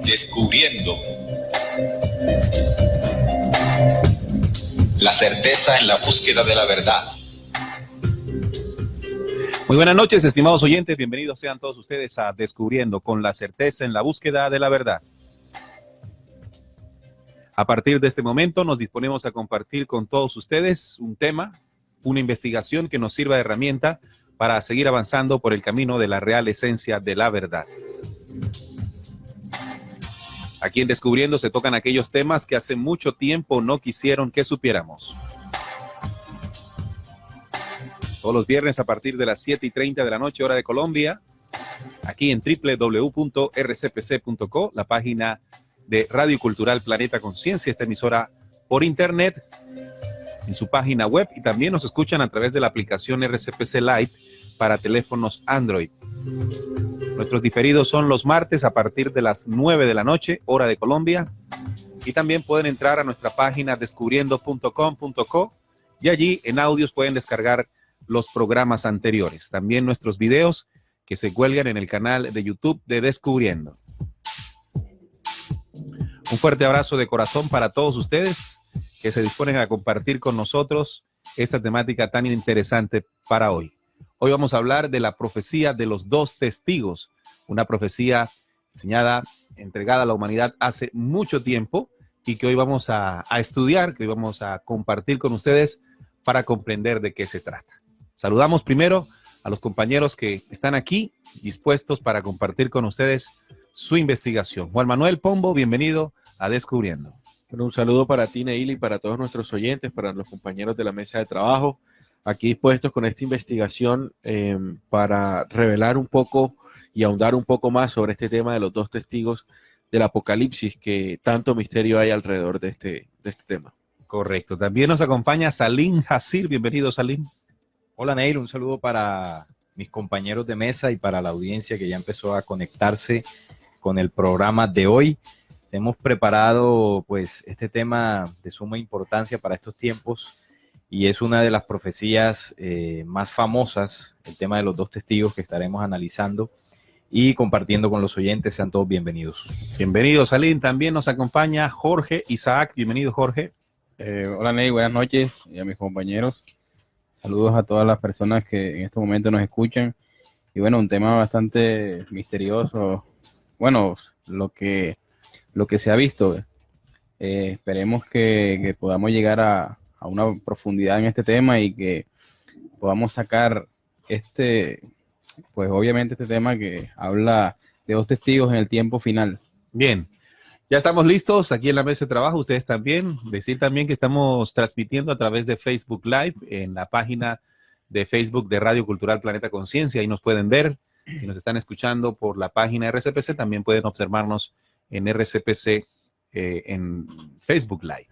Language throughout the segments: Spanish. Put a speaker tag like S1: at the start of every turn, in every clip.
S1: Descubriendo la certeza en la búsqueda de la verdad.
S2: Muy buenas noches, estimados oyentes. Bienvenidos sean todos ustedes a Descubriendo con la certeza en la búsqueda de la verdad. A partir de este momento nos disponemos a compartir con todos ustedes un tema, una investigación que nos sirva de herramienta para seguir avanzando por el camino de la real esencia de la verdad. Aquí en Descubriendo se tocan aquellos temas que hace mucho tiempo no quisieron que supiéramos. Todos los viernes a partir de las 7:30 de la noche, hora de Colombia, aquí en www.rcpc.co, la página de Radio Cultural Planeta Conciencia, esta emisora por internet, en su página web, y también nos escuchan a través de la aplicación RCPC Lite para teléfonos Android. Nuestros diferidos son los martes a partir de las 9 de la noche, hora de Colombia, y también pueden entrar a nuestra página descubriendo.com.co y allí en audios pueden descargar los programas anteriores. También nuestros videos que se cuelgan en el canal de YouTube de Descubriendo. Un fuerte abrazo de corazón para todos ustedes que se disponen a compartir con nosotros esta temática tan interesante para hoy. Hoy vamos a hablar de la profecía de los dos testigos, una profecía enseñada, entregada a la humanidad hace mucho tiempo y que hoy vamos a estudiar, que hoy vamos a compartir con ustedes para comprender de qué se trata. Saludamos primero a los compañeros que están aquí dispuestos para compartir con ustedes su investigación. Juan Manuel Pombo, bienvenido a Descubriendo.
S3: Bueno, un saludo para ti, Neil, y para todos nuestros oyentes, para los compañeros de la mesa de trabajo, aquí dispuestos con esta investigación para revelar un poco y ahondar un poco más sobre este tema de los dos testigos del Apocalipsis, que tanto misterio hay alrededor de este tema.
S2: Correcto. También nos acompaña Salim Hasir. Bienvenido, Salim.
S4: Hola, Neil. Un saludo para mis compañeros de mesa y para la audiencia que ya empezó a conectarse con el programa de hoy. Hemos preparado pues este tema de suma importancia para estos tiempos y es una de las profecías más famosas, el tema de los dos testigos que estaremos analizando y compartiendo con los oyentes. Sean todos bienvenidos.
S2: Bienvenido, Salim. También nos acompaña Jorge Isaac. Bienvenido, Jorge.
S5: Hola, Ney. Buenas noches y a mis compañeros. Saludos a todas las personas que en este momento nos escuchan. Y bueno, un tema bastante misterioso. Bueno, lo que se ha visto. Esperemos que podamos llegar a una profundidad en este tema y que podamos sacar pues obviamente este tema que habla de dos testigos en el tiempo final.
S2: Bien, ya estamos listos aquí en la mesa de trabajo, ustedes también. Decir también que estamos transmitiendo a través de Facebook Live en la página de Facebook de Radio Cultural Planeta Conciencia, ahí nos pueden ver. Si nos están escuchando por la página RCPC, también pueden observarnos en RCPC en Facebook Live.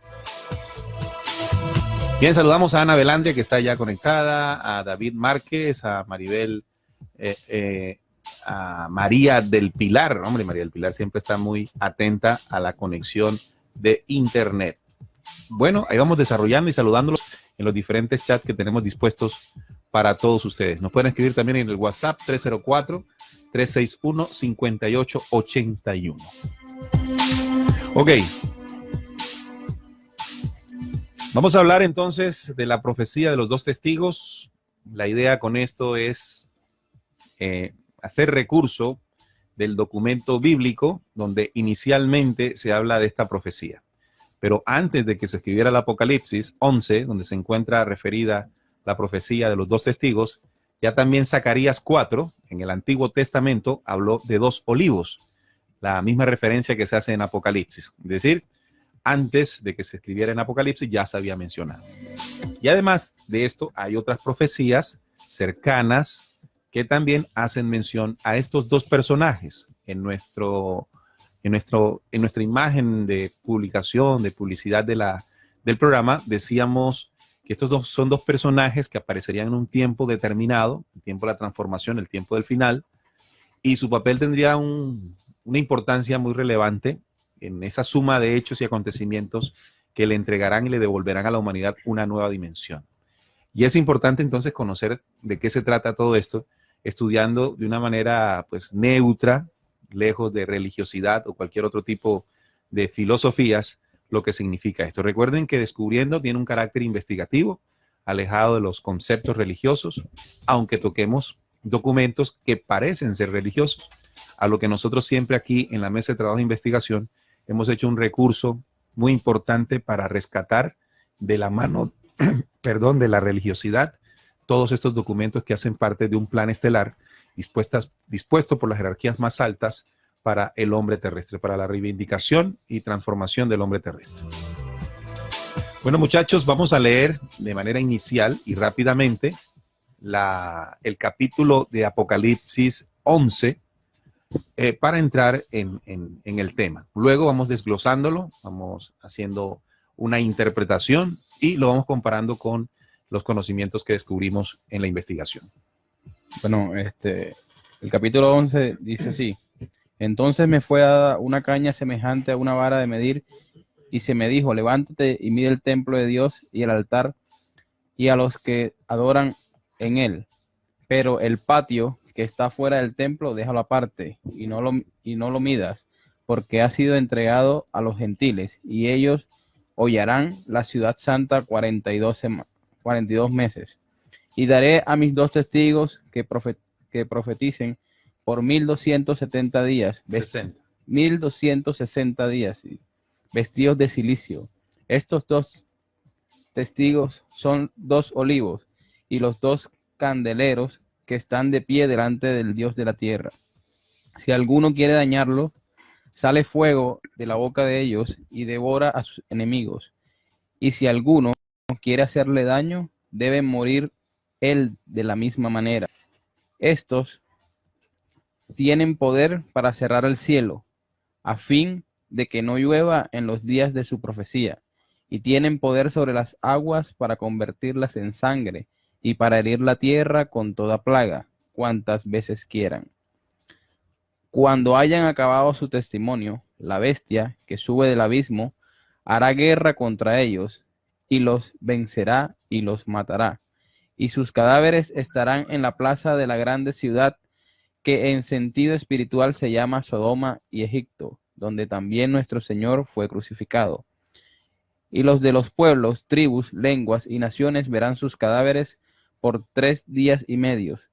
S2: Bien, saludamos a Ana Velandia, que está ya conectada, a David Márquez, a Maribel, a María del Pilar. Hombre, María del Pilar siempre está muy atenta a la conexión de Internet. Bueno, ahí vamos desarrollando y saludándolos en los diferentes chats que tenemos dispuestos para todos ustedes. Nos pueden escribir también en el WhatsApp 304-361-5881. Ok. Vamos a hablar entonces de la profecía de los dos testigos. La idea con esto es hacer recurso del documento bíblico donde inicialmente se habla de esta profecía. Pero antes de que se escribiera el Apocalipsis 11, donde se encuentra referida la profecía de los dos testigos, ya también Zacarías 4, en el Antiguo Testamento, habló de dos olivos, la misma referencia que se hace en Apocalipsis. Es decir, antes de que se escribiera en Apocalipsis ya se había mencionado. Y además de esto, hay otras profecías cercanas que también hacen mención a estos dos personajes. En nuestra imagen de publicación, de publicidad del programa, decíamos que estos dos son dos personajes que aparecerían en un tiempo determinado, el tiempo de la transformación, el tiempo del final, y su papel tendría una importancia muy relevante en esa suma de hechos y acontecimientos que le entregarán y le devolverán a la humanidad una nueva dimensión. Y es importante entonces conocer de qué se trata todo esto, estudiando de una manera pues neutra, lejos de religiosidad o cualquier otro tipo de filosofías, lo que significa esto. Recuerden que Descubriendo tiene un carácter investigativo, alejado de los conceptos religiosos, aunque toquemos documentos que parecen ser religiosos, a lo que nosotros siempre aquí en la Mesa de Trabajo de Investigación hemos hecho un recurso muy importante para rescatar de la mano, perdón, de la religiosidad, todos estos documentos que hacen parte de un plan estelar dispuesto por las jerarquías más altas para el hombre terrestre, para la reivindicación y transformación del hombre terrestre. Bueno, muchachos, vamos a leer de manera inicial y rápidamente el capítulo de Apocalipsis 11 para entrar en el tema. Luego vamos desglosándolo, vamos haciendo una interpretación y lo vamos comparando con los conocimientos que descubrimos en la investigación.
S5: Bueno, el capítulo 11 dice así: entonces me fue dada una caña semejante a una vara de medir, y se me dijo: levántate y mide el templo de Dios y el altar y a los que adoran en él. Pero el patio que está fuera del templo, déjalo aparte y no lo midas, porque ha sido entregado a los gentiles, y ellos hollarán la ciudad santa 42 meses. Y daré a mis 2 testigos que profeticen por 1270 días, 1260 días, vestidos de silicio. Estos 2 testigos son 2 olivos y los 2 candeleros que están de pie delante del Dios de la tierra. Si alguno quiere dañarlo, sale fuego de la boca de ellos y devora a sus enemigos. Y si alguno quiere hacerle daño, debe morir él de la misma manera. Estos tienen poder para cerrar el cielo, a fin de que no llueva en los días de su profecía, y tienen poder sobre las aguas para convertirlas en sangre, y para herir la tierra con toda plaga, cuantas veces quieran. Cuando hayan acabado su testimonio, la bestia que sube del abismo hará guerra contra ellos, y los vencerá y los matará. Y sus cadáveres estarán en la plaza de la grande ciudad, que en sentido espiritual se llama Sodoma y Egipto, donde también nuestro Señor fue crucificado. Y los de los pueblos, tribus, lenguas y naciones verán sus cadáveres por 3 días y medios,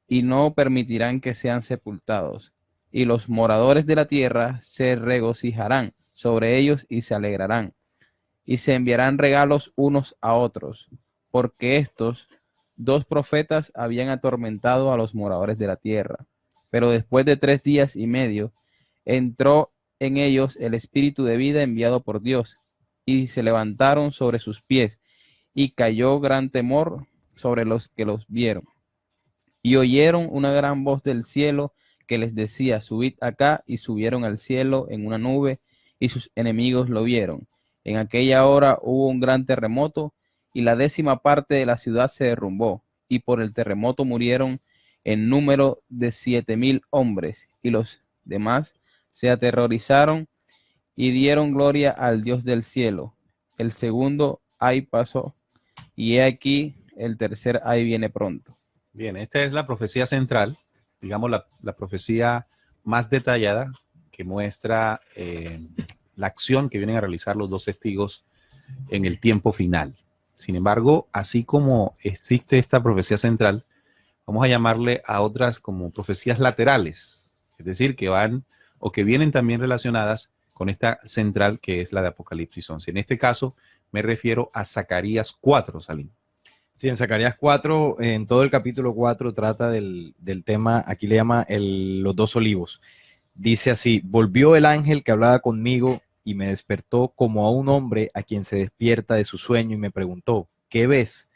S5: y no permitirán que sean sepultados. Y los moradores de la tierra se regocijarán sobre ellos y se alegrarán, y se enviarán regalos unos a otros, porque estos 2 profetas habían atormentado a los moradores de la tierra. Pero después de 3 días y medio, entró en ellos el espíritu de vida enviado por Dios, y se levantaron sobre sus pies, y cayó gran temor sobre los que los vieron. Y oyeron una gran voz del cielo que les decía: subid acá, y subieron al cielo en una nube, y sus enemigos lo vieron. En aquella hora hubo un gran terremoto, y la 10ª parte de la ciudad se derrumbó, y por el terremoto murieron en número de 7,000 hombres, y los demás se aterrorizaron y dieron gloria al Dios del cielo. El segundo ay pasó, y he aquí el tercer ay viene pronto.
S2: Bien, esta es la profecía central, digamos la profecía más detallada que muestra la acción que vienen a realizar los 2 testigos en el tiempo final. Sin embargo, así como existe esta profecía central, vamos a llamarle a otras como profecías laterales, es decir, que van o que vienen también relacionadas con esta central que es la de Apocalipsis 11. En este caso me refiero a Zacarías 4, Salim.
S4: Sí, en Zacarías 4, en todo el capítulo 4 trata del tema, aquí le llama los 2 olivos. Dice así: volvió el ángel que hablaba conmigo y me despertó como a un hombre a quien se despierta de su sueño y me preguntó: ¿qué ves?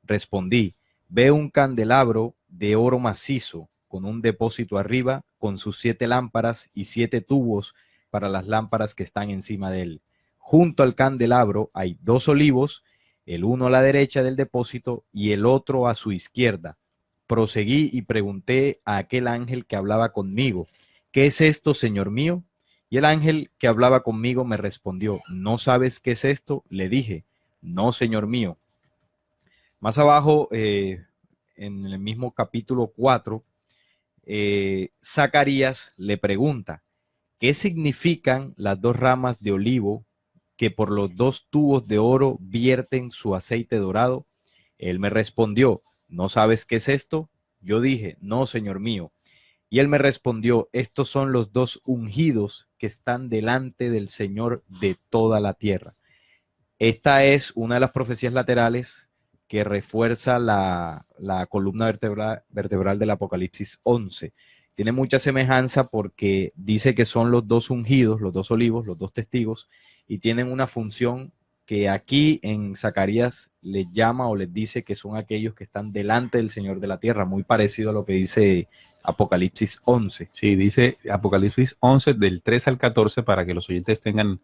S4: Respondí: veo un candelabro de oro macizo con un depósito arriba, con sus 7 lámparas y 7 tubos para las lámparas que están encima de él. Junto al candelabro hay 2 olivos el uno a la derecha del depósito y el otro a su izquierda. Proseguí y pregunté a aquel ángel que hablaba conmigo, ¿qué es esto, Señor mío? Y el ángel que hablaba conmigo me respondió, ¿no sabes qué es esto? Le dije, no, Señor mío. Más abajo, en el mismo capítulo 4, Zacarías le pregunta, ¿qué significan las dos ramas de olivo que por los dos tubos de oro vierten su aceite dorado? Él me respondió, ¿no sabes qué es esto? Yo dije, no, Señor mío. Y él me respondió, estos son los dos ungidos que están delante del Señor de toda la tierra. Esta es una de las profecías laterales que refuerza la columna vertebral del Apocalipsis 11. Tiene mucha semejanza porque dice que son los dos ungidos, los dos olivos, los dos testigos, y tienen una función que aquí en Zacarías les llama o les dice que son aquellos que están delante del Señor de la tierra, muy parecido a lo que dice Apocalipsis 11.
S2: Sí, dice Apocalipsis 11 del 3 al 14 para que los oyentes tengan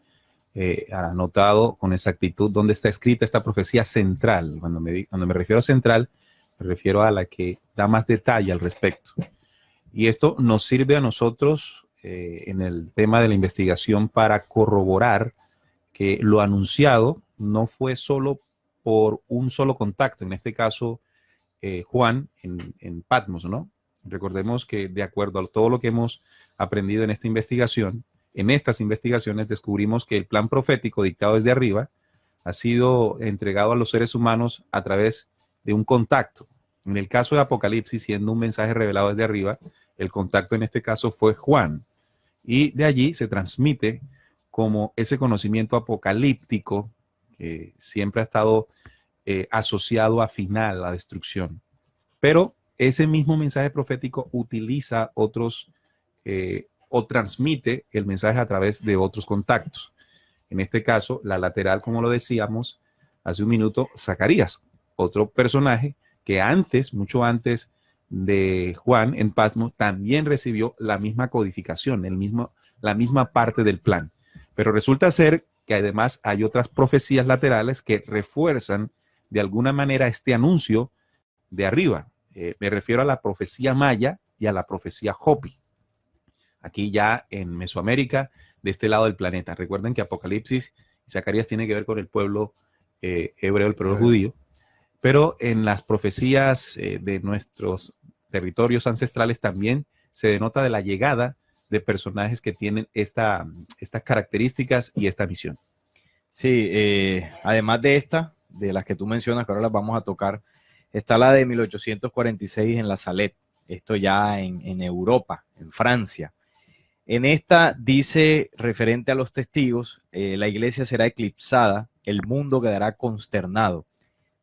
S2: anotado con exactitud dónde está escrita esta profecía central. Cuando me refiero a central, me refiero a la que da más detalle al respecto. Y esto nos sirve a nosotros en el tema de la investigación para corroborar que lo anunciado no fue solo por un solo contacto, en este caso Juan en Patmos, ¿no? Recordemos que de acuerdo a todo lo que hemos aprendido en esta investigación, en estas investigaciones descubrimos que el plan profético dictado desde arriba ha sido entregado a los seres humanos a través de un contacto. En el caso de Apocalipsis, siendo un mensaje revelado desde arriba, el contacto en este caso fue Juan. Y de allí se transmite como ese conocimiento apocalíptico que siempre ha estado asociado a final, a destrucción. Pero ese mismo mensaje profético utiliza otros o transmite el mensaje a través de otros contactos. En este caso, la lateral, como lo decíamos hace un minuto, Zacarías, otro personaje que antes, mucho antes de Juan en Patmos, también recibió la misma codificación, la misma parte del plan. Pero resulta ser que además hay otras profecías laterales que refuerzan de alguna manera este anuncio de arriba. Me refiero a la profecía maya y a la profecía Hopi. Aquí ya en Mesoamérica, de este lado del planeta. Recuerden que Apocalipsis y Zacarías tienen que ver con el pueblo hebreo, el pueblo judío. Pero en las profecías de nuestros territorios ancestrales también se denota de la llegada de personajes que tienen estas características y esta misión.
S4: Sí, además de esta, de las que tú mencionas, que ahora las vamos a tocar, está la de 1846 en La Salette, esto ya en Europa, en Francia. En esta dice, referente a los testigos, la iglesia será eclipsada, el mundo quedará consternado,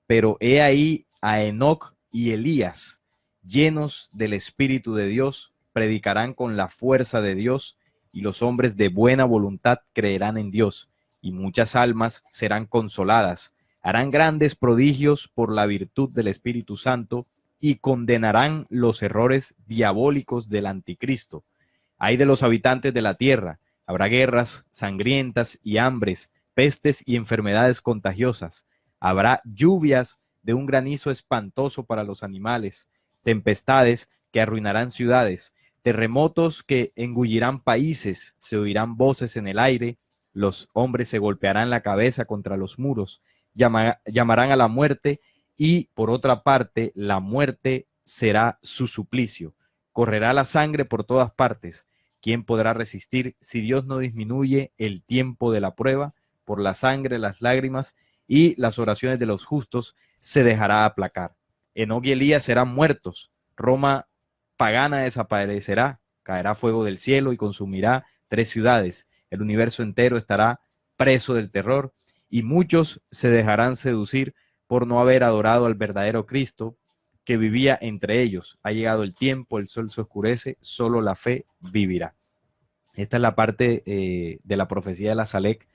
S4: pero he ahí a Enoc y Elías, llenos del Espíritu de Dios, predicarán con la fuerza de Dios, y los hombres de buena voluntad creerán en Dios, y muchas almas serán consoladas, harán grandes prodigios por la virtud del Espíritu Santo, y condenarán los errores diabólicos del anticristo. Ay de los habitantes de la tierra, habrá guerras sangrientas y hambres, pestes y enfermedades contagiosas, habrá lluvias de un granizo espantoso para los animales, tempestades que arruinarán ciudades, terremotos que engullirán países, se oirán voces en el aire, los hombres se golpearán la cabeza contra los muros, llamarán a la muerte y, por otra parte, la muerte será su suplicio. Correrá la sangre por todas partes. ¿Quién podrá resistir si Dios no disminuye el tiempo de la prueba? Por la sangre, las lágrimas y las oraciones de los justos se dejará aplacar. Enoc y Elías serán muertos. Roma pagana desaparecerá. Caerá fuego del cielo y consumirá 3 ciudades. El universo entero estará preso del terror y muchos se dejarán seducir por no haber adorado al verdadero Cristo que vivía entre ellos. Ha llegado el tiempo, el sol se oscurece, solo la fe vivirá. Esta es la parte de la profecía de la Salette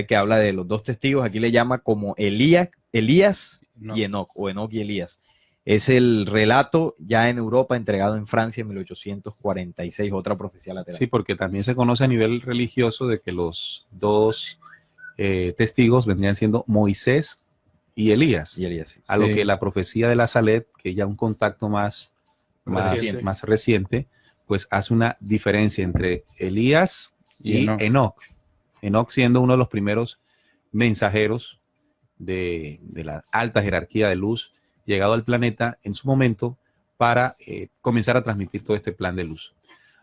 S4: que habla de los dos testigos. Aquí le llama como Elías y Enoc, o Enoc y Elías. Es el relato ya en Europa entregado en Francia en 1846, otra profecía lateral.
S2: Sí, porque también se conoce a nivel religioso de que los dos testigos vendrían siendo Moisés y Elías.
S4: Y Elías, sí.
S2: A lo
S5: Sí.
S2: que la profecía de la Salet, que ya un contacto más reciente, pues hace una diferencia entre Elías y Enoc. Enoc siendo uno de los primeros mensajeros de la alta jerarquía de luz llegado al planeta en su momento para comenzar a transmitir todo este plan de luz.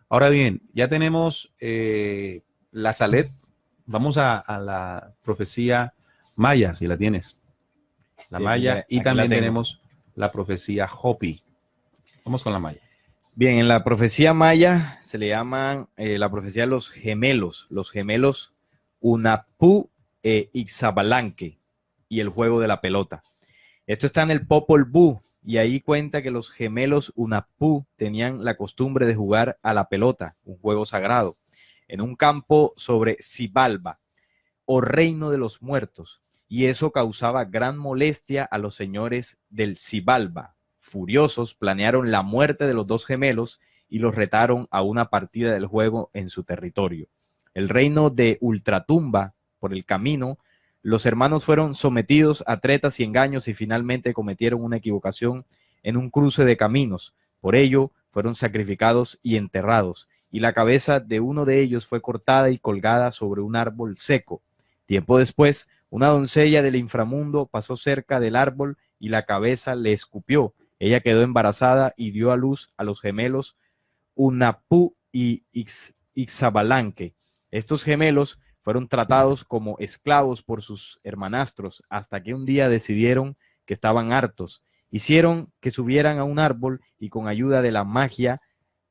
S2: Ahora bien, ya tenemos la Salet. Vamos a la profecía maya, si la tienes. La
S4: Sí,
S2: maya, y
S4: aquí
S2: también
S4: la tengo.
S2: tenemos la profecía Hopi. Vamos con la maya.
S4: Bien, en la profecía maya se le llaman la profecía de los gemelos Unapú e Ixabalanque y el juego de la pelota. Esto está en el Popol Vuh y ahí cuenta que los gemelos Unapú tenían la costumbre de jugar a la pelota, un juego sagrado, en un campo sobre Xibalba o reino de los muertos, y eso causaba gran molestia a los señores del Xibalba. Furiosos, planearon la muerte de los dos gemelos y los retaron a una partida del juego en su territorio. El reino de Ultratumba, por el camino, los hermanos fueron sometidos a tretas y engaños y finalmente cometieron una equivocación en un cruce de caminos. Por ello, fueron sacrificados y enterrados, y la cabeza de uno de ellos fue cortada y colgada sobre un árbol seco. Tiempo después, una doncella del inframundo pasó cerca del árbol y la cabeza le escupió. Ella quedó embarazada y dio a luz a los gemelos Unapú y Ixabalanque. Estos gemelos fueron tratados como esclavos por sus hermanastros hasta que un día decidieron que estaban hartos. Hicieron que subieran a un árbol y con ayuda de la magia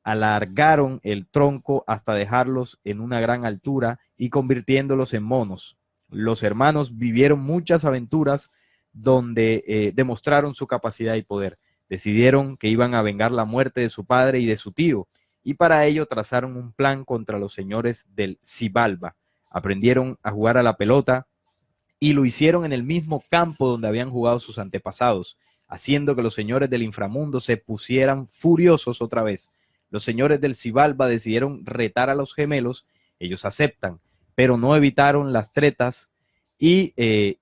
S4: alargaron el tronco hasta dejarlos en una gran altura y convirtiéndolos en monos. Los hermanos vivieron muchas aventuras donde demostraron su capacidad y poder. Decidieron que iban a vengar la muerte de su padre y de su tío, y para ello trazaron un plan contra los señores del Xibalba. Aprendieron a jugar a la pelota y lo hicieron en el mismo campo donde habían jugado sus antepasados, haciendo que los señores del inframundo se pusieran furiosos otra vez. Los señores del Xibalba decidieron retar a los gemelos, ellos aceptan, pero no evitaron las tretas y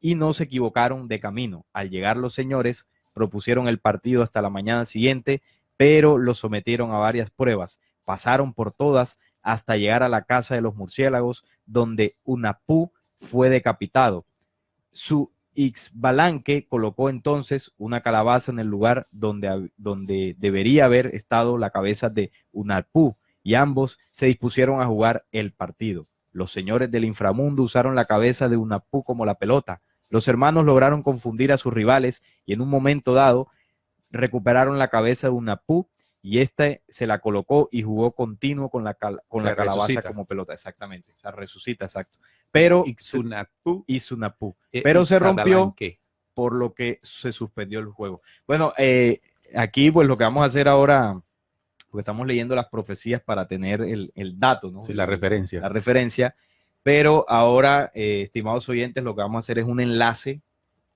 S4: no se equivocaron de camino. Al llegar los señores, propusieron el partido hasta la mañana siguiente, pero los sometieron a varias pruebas. Pasaron por todas hasta llegar a la casa de los murciélagos, donde Unapú fue decapitado. Su Ixbalanque colocó entonces una calabaza en el lugar donde debería haber estado la cabeza de Unapú, y ambos se dispusieron a jugar el partido. Los señores del inframundo usaron la cabeza de Unapú como la pelota. Los hermanos lograron confundir a sus rivales y en un momento dado recuperaron la cabeza de Unapú y este se la colocó y jugó continuo con la calabaza
S2: resucita.
S4: como pelota, exactamente. O sea, resucita, exacto. Pero Ixunapú. Pero se rompió, por lo que se suspendió el juego. Bueno, aquí pues lo que vamos a hacer ahora, porque estamos leyendo las profecías para tener el dato, ¿no?
S2: Sí, la referencia.
S4: La referencia. Pero ahora, estimados oyentes, lo que vamos a hacer es un enlace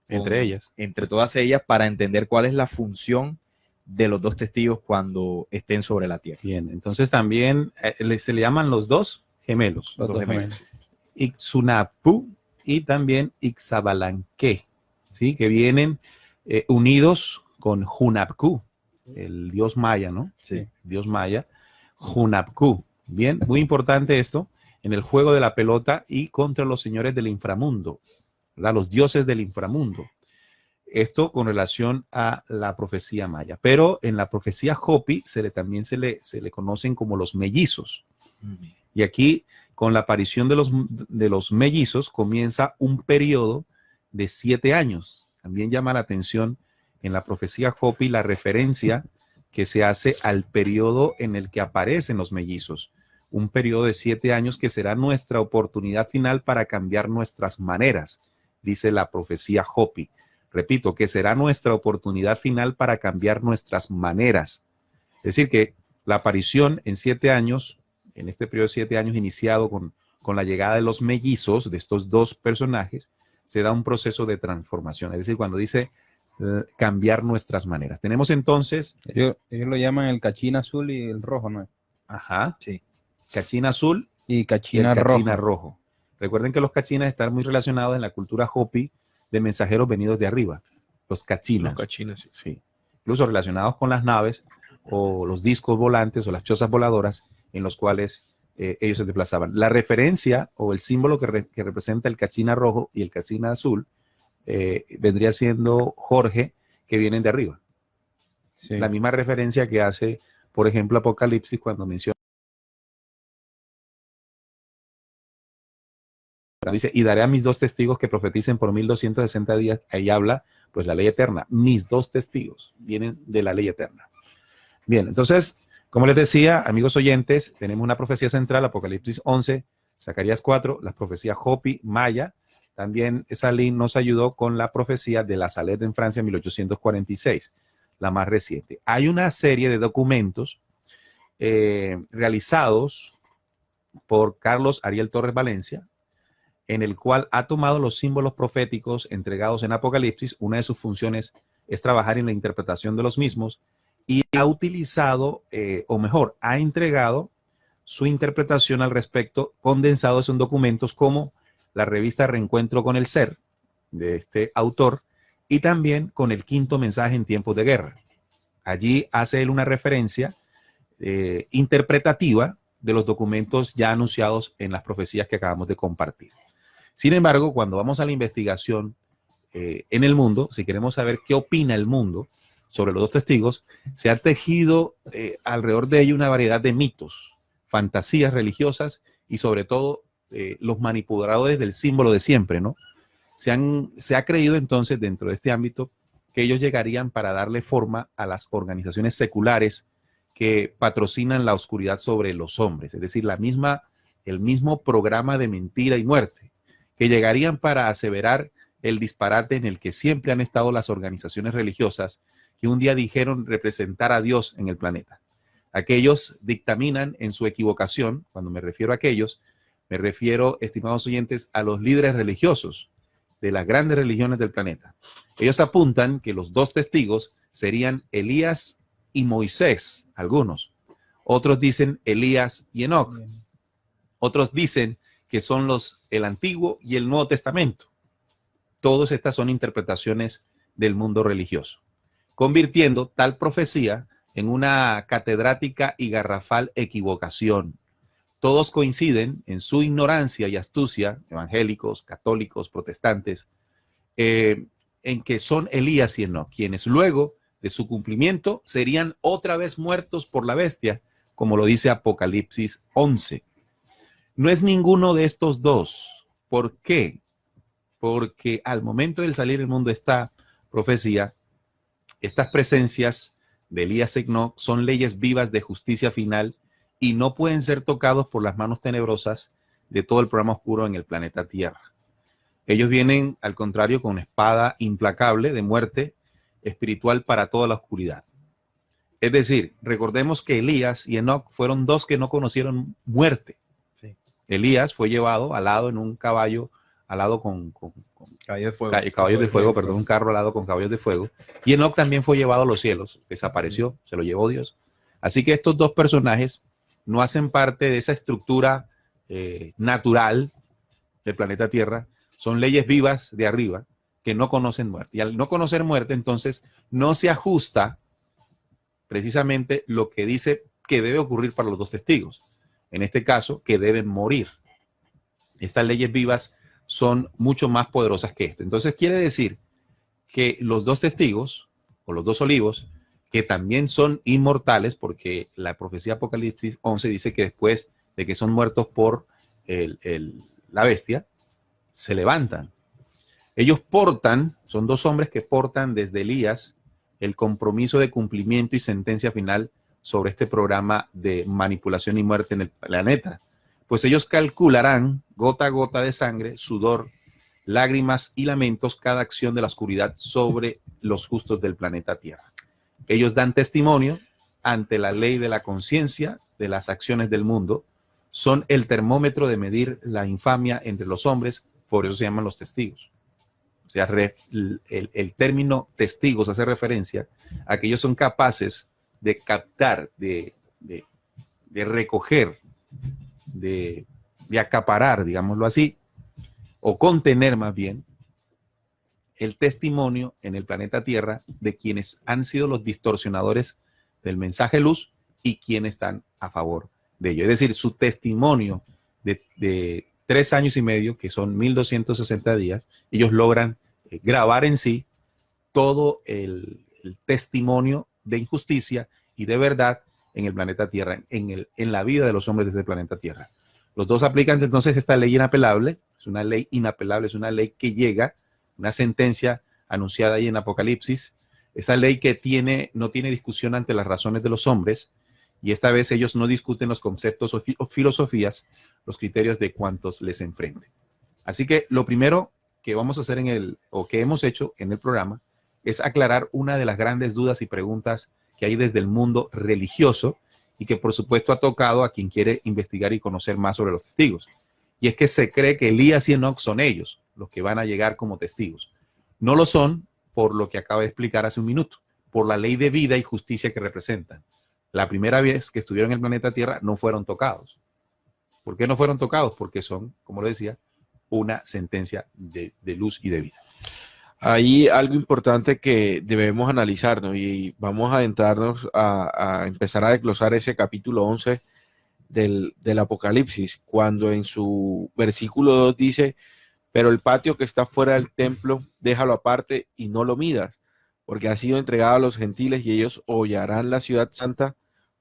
S4: entre todas ellas para entender cuál es la función de los dos testigos cuando estén sobre la tierra.
S2: Bien, entonces también se le llaman los dos gemelos.
S5: Los dos gemelos.
S2: Ixunapú y también Ixabalanque, ¿sí? Que vienen unidos con Hunapku, el dios maya, ¿no?
S4: Sí.
S2: Dios maya, Hunapku. Bien, muy importante esto en el juego de la pelota y contra los señores del inframundo, ¿verdad? Los dioses del inframundo. Esto con relación a la profecía maya. Pero en la profecía Hopi también se le conocen como los mellizos. Y aquí, con la aparición de los mellizos, comienza un periodo de 7 años. También llama la atención en la profecía Hopi la referencia que se hace al periodo en el que aparecen los mellizos. Un periodo de 7 años que será nuestra oportunidad final para cambiar nuestras maneras, dice la profecía Hopi. Repito, que será nuestra oportunidad final para cambiar nuestras maneras. Es decir, que la aparición en 7 años, en este periodo de 7 años iniciado con la llegada de los mellizos, de estos dos personajes, se da un proceso de transformación. Es decir, cuando dice cambiar nuestras maneras. Tenemos entonces...
S5: Ellos lo llaman el cachín azul y el rojo, ¿no?
S2: Ajá.
S4: Sí.
S2: Cachín azul
S5: Y
S2: y
S5: cachina
S2: el cachina
S5: rojo.
S2: rojo. Recuerden que los cachinas están muy relacionados en la cultura Hopi de mensajeros venidos de arriba, los cachinas.
S3: Los cachinas, sí.
S2: Sí. Incluso relacionados con las naves o los discos volantes o las chozas voladoras en los cuales ellos se desplazaban. La referencia o el símbolo que representa el cachina rojo y el cachina azul vendría siendo Jorge, que vienen de arriba.
S5: Sí.
S2: La misma referencia que hace, por ejemplo, Apocalipsis cuando menciona. Dice, y daré a mis 2 testigos que profeticen por 1260 días. Ahí habla, pues, la ley eterna. Mis 2 testigos vienen de la ley eterna. Bien, entonces, como les decía, amigos oyentes, tenemos una profecía central, Apocalipsis 11, Zacarías 4, la profecía Hopi, Maya. También Salín nos ayudó con la profecía de la Salette en Francia en 1846, la más reciente. Hay una serie de documentos realizados por Carlos Ariel Torres Valencia, en el cual ha tomado los símbolos proféticos entregados en Apocalipsis. Una de sus funciones es trabajar en la interpretación de los mismos y ha utilizado, o mejor, ha entregado su interpretación al respecto condensados en documentos como la revista Reencuentro con el Ser, de este autor, y también con el quinto mensaje en tiempos de guerra. Allí hace él una referencia interpretativa de los documentos ya anunciados en las profecías que acabamos de compartir. Sin embargo, cuando vamos a la investigación en el mundo, si queremos saber qué opina el mundo sobre los 2 testigos, se ha tejido alrededor de ello una variedad de mitos, fantasías religiosas y sobre todo los manipuladores del símbolo de siempre, ¿no? Se ha creído entonces dentro de este ámbito que ellos llegarían para darle forma a las organizaciones seculares que patrocinan la oscuridad sobre los hombres, es decir, el mismo programa de mentira y muerte, que llegarían para aseverar el disparate en el que siempre han estado las organizaciones religiosas que un día dijeron representar a Dios en el planeta. Aquellos dictaminan en su equivocación. Cuando me refiero a aquellos, me refiero, estimados oyentes, a los líderes religiosos de las grandes religiones del planeta. Ellos apuntan que los 2 testigos serían Elías y Moisés, algunos. Otros dicen Elías y Enoc. Otros dicen que son el Antiguo y el Nuevo Testamento. Todas estas son interpretaciones del mundo religioso, convirtiendo tal profecía en una catedrática y garrafal equivocación. Todos coinciden en su ignorancia y astucia, evangélicos, católicos, protestantes, en que son Elías y Enoc, quienes luego de su cumplimiento serían otra vez muertos por la bestia, como lo dice Apocalipsis 11. No es ninguno de estos 2. ¿Por qué? Porque al momento de salir del mundo esta profecía, estas presencias de Elías y Enoc son leyes vivas de justicia final y no pueden ser tocados por las manos tenebrosas de todo el programa oscuro en el planeta Tierra. Ellos vienen, al contrario, con una espada implacable de muerte espiritual para toda la oscuridad. Es decir, recordemos que Elías y Enoc fueron 2 que no conocieron muerte.
S4: Sí.
S2: Elías fue llevado alado en un caballo, alado con
S4: Caballo de fuego.
S2: Caballos de fuego, perdón, un carro alado con caballos de fuego. Y Enoc también fue llevado a los cielos, desapareció, se lo llevó Dios. Así que estos 2 personajes no hacen parte de esa estructura natural del planeta Tierra, son leyes vivas de arriba que no conocen muerte. Y al no conocer muerte, entonces no se ajusta precisamente lo que dice que debe ocurrir para los 2 testigos. En este caso, que deben morir. Estas leyes vivas son mucho más poderosas que esto. Entonces quiere decir que los 2 testigos, o los 2 olivos, que también son inmortales, porque la profecía Apocalipsis 11 dice que después de que son muertos por la bestia, se levantan. Ellos portan, son 2 hombres que portan desde Elías el compromiso de cumplimiento y sentencia final sobre este programa de manipulación y muerte en el planeta. Pues ellos calcularán gota a gota de sangre, sudor, lágrimas y lamentos cada acción de la oscuridad sobre los justos del planeta Tierra. Ellos dan testimonio ante la ley de la conciencia de las acciones del mundo. Son el termómetro de medir la infamia entre los hombres, por eso se llaman los testigos. O sea, el término testigos hace referencia a que ellos son capaces de captar, de recoger, de acaparar, digámoslo así, o contener más bien, el testimonio en el planeta Tierra de quienes han sido los distorsionadores del mensaje de luz y quienes están a favor de ello. Es decir, su testimonio de 3 años y medio, que son 1260 días, ellos logran grabar en sí todo el testimonio de injusticia y de verdad en el planeta Tierra, en la vida de los hombres de este planeta Tierra. Los dos aplican entonces esta ley inapelable, es una ley inapelable, es una ley que llega, una sentencia anunciada ahí en Apocalipsis, esta ley que no tiene discusión ante las razones de los hombres, y esta vez ellos no discuten los conceptos o filosofías, los criterios de cuantos les enfrenten. Así que lo primero que vamos a hacer que hemos hecho en el programa es aclarar una de las grandes dudas y preguntas que hay desde el mundo religioso y que por supuesto ha tocado a quien quiere investigar y conocer más sobre los testigos. Y es que se cree que Elías y Enoc son ellos los que van a llegar como testigos. No lo son por lo que acabo de explicar hace un minuto, por la ley de vida y justicia que representan. La primera vez que estuvieron en el planeta Tierra no fueron tocados. ¿Por qué no fueron tocados? Porque son, como lo decía, una sentencia de luz y de vida.
S3: Hay algo importante que debemos analizar, ¿no? Y vamos a adentrarnos a empezar a desglosar ese capítulo 11 del Apocalipsis, cuando en su versículo 2 dice: pero el patio que está fuera del templo, déjalo aparte y no lo midas, porque ha sido entregado a los gentiles y ellos hollarán la ciudad santa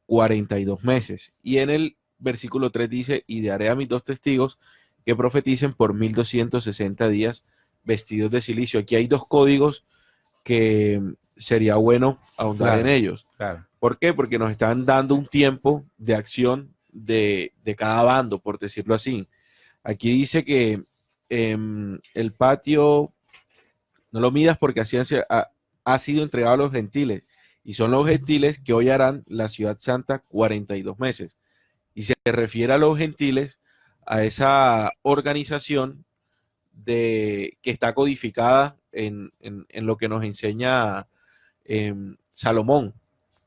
S3: 42 meses. Y en el versículo 3 dice: y daré a mis 2 testigos que profeticen por 1260 días vestidos de silicio. Aquí hay 2 códigos que sería bueno ahondar en ellos.
S2: Claro.
S3: ¿Por qué? Porque nos están dando un tiempo de acción de cada bando, por decirlo así. Aquí dice que el patio no lo midas porque así ha sido entregado a los gentiles, y son los gentiles que hoy harán la ciudad santa 42 meses. Y se refiere a los gentiles, a esa organización que está codificada en lo que nos enseña Salomón,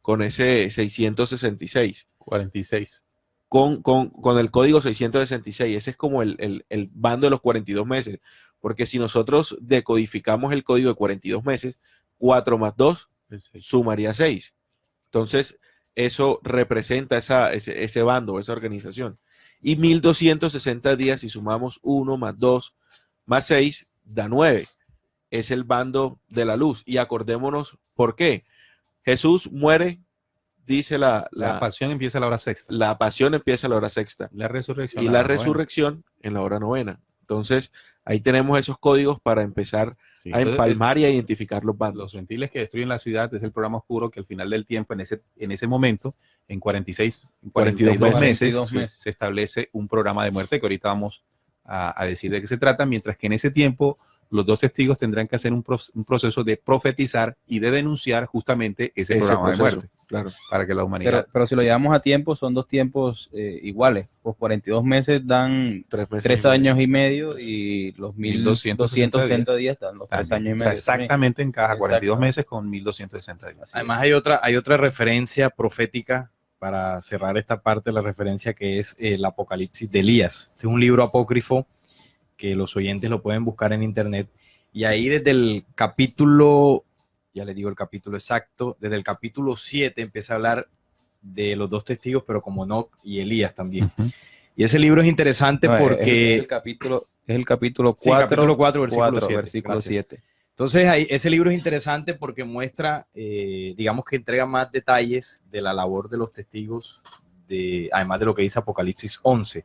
S3: con ese 666.
S2: 46.
S3: Con el código 666. Ese es como el bando de los 42 meses. Porque si nosotros decodificamos el código de 42 meses, 4 más 2 sumaría 6. Entonces, eso representa ese bando, esa organización. Y 1260 días, si sumamos 1 más 2 más 6, da 9. Es el bando de la luz. Y acordémonos por qué. Jesús muere, dice
S2: la pasión empieza a la hora sexta.
S3: La pasión empieza a la hora sexta.
S2: La resurrección.
S3: Y la resurrección en la hora novena. Entonces, ahí tenemos esos códigos para empezar a empalmar y a identificar los bandos.
S2: Los gentiles que destruyen la ciudad es el programa oscuro que al final del tiempo, en ese momento, en 42 meses, se establece un programa de muerte que ahorita vamos a decir de qué se trata, mientras que en ese tiempo los 2 testigos tendrán que hacer un proceso de profetizar y de denunciar justamente ese programa proceso de muerte.
S3: Claro.
S2: Para que la humanidad...
S5: Pero si lo llevamos a tiempo, son 2 tiempos iguales. Los 42 meses dan 3 años y medio y los 1260 días dan los 3 años y medio.
S2: O sea, exactamente encaja 42 meses con 1260 días.
S4: Además hay otra referencia profética para cerrar esta parte de la referencia, que es el Apocalipsis de Elías. Este es un libro apócrifo que los oyentes lo pueden buscar en internet, y ahí desde el capítulo, ya les digo el capítulo exacto, desde el capítulo 7 empieza a hablar de los 2 testigos, pero como Enoc y Elías también. Uh-huh. Y ese libro es interesante porque...
S5: Es el capítulo 4,
S4: sí, capítulo 4
S5: versículo 7.
S4: Entonces ese libro es interesante porque muestra, digamos que entrega más detalles de la labor de los testigos, además de lo que dice Apocalipsis 11.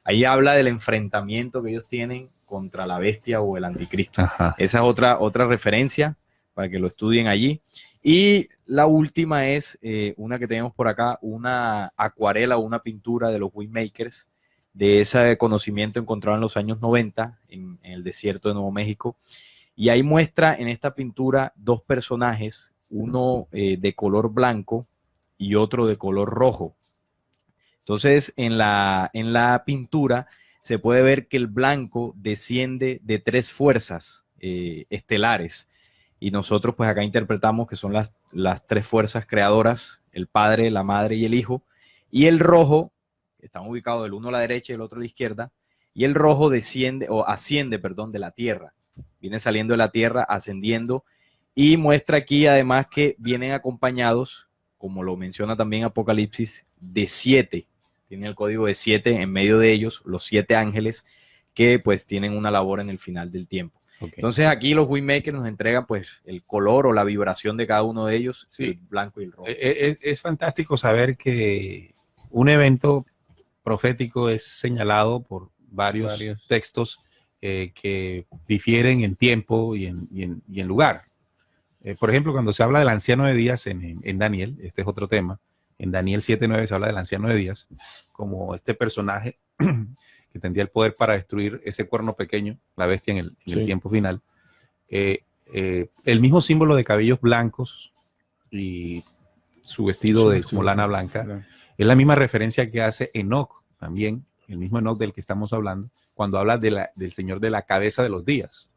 S4: Ahí habla del enfrentamiento que ellos tienen contra la bestia o el anticristo. Ajá. Esa es otra referencia para que lo estudien allí. Y la última es una que tenemos por acá, una acuarela o una pintura de los Waymakers, de ese conocimiento encontrado en los años 90 en el desierto de Nuevo México. Y ahí muestra en esta pintura 2 personajes, uno de color blanco y otro de color rojo. Entonces, en la pintura se puede ver que el blanco desciende de 3 fuerzas estelares. Y nosotros pues acá interpretamos que son las 3 fuerzas creadoras, el Padre, la Madre y el Hijo. Y el rojo, están ubicados el uno a la derecha y el otro a la izquierda, y el rojo asciende de la tierra. viene saliendo de la tierra, ascendiendo, y muestra aquí además que vienen acompañados, como lo menciona también Apocalipsis, de 7. Tiene el código de 7 en medio de ellos, los 7 ángeles que pues tienen una labor en el final del tiempo.
S2: Okay.
S4: Entonces aquí los Waymakers nos entregan pues el color o la vibración de cada uno de ellos,
S2: Sí.
S4: el blanco y el rojo.
S2: Es fantástico saber que un evento profético es señalado por varios textos que difieren en tiempo y en lugar. Por ejemplo, cuando se habla del anciano de días en Daniel, este es otro tema, en Daniel 7:9 se habla del anciano de días como este personaje que tendría el poder para destruir ese cuerno pequeño, la bestia en el tiempo final. El mismo símbolo de cabellos blancos y su vestido de como lana blanca, es la misma referencia que hace Enoc también, el mismo Enoc del que estamos hablando, cuando habla del Señor de la cabeza de los días.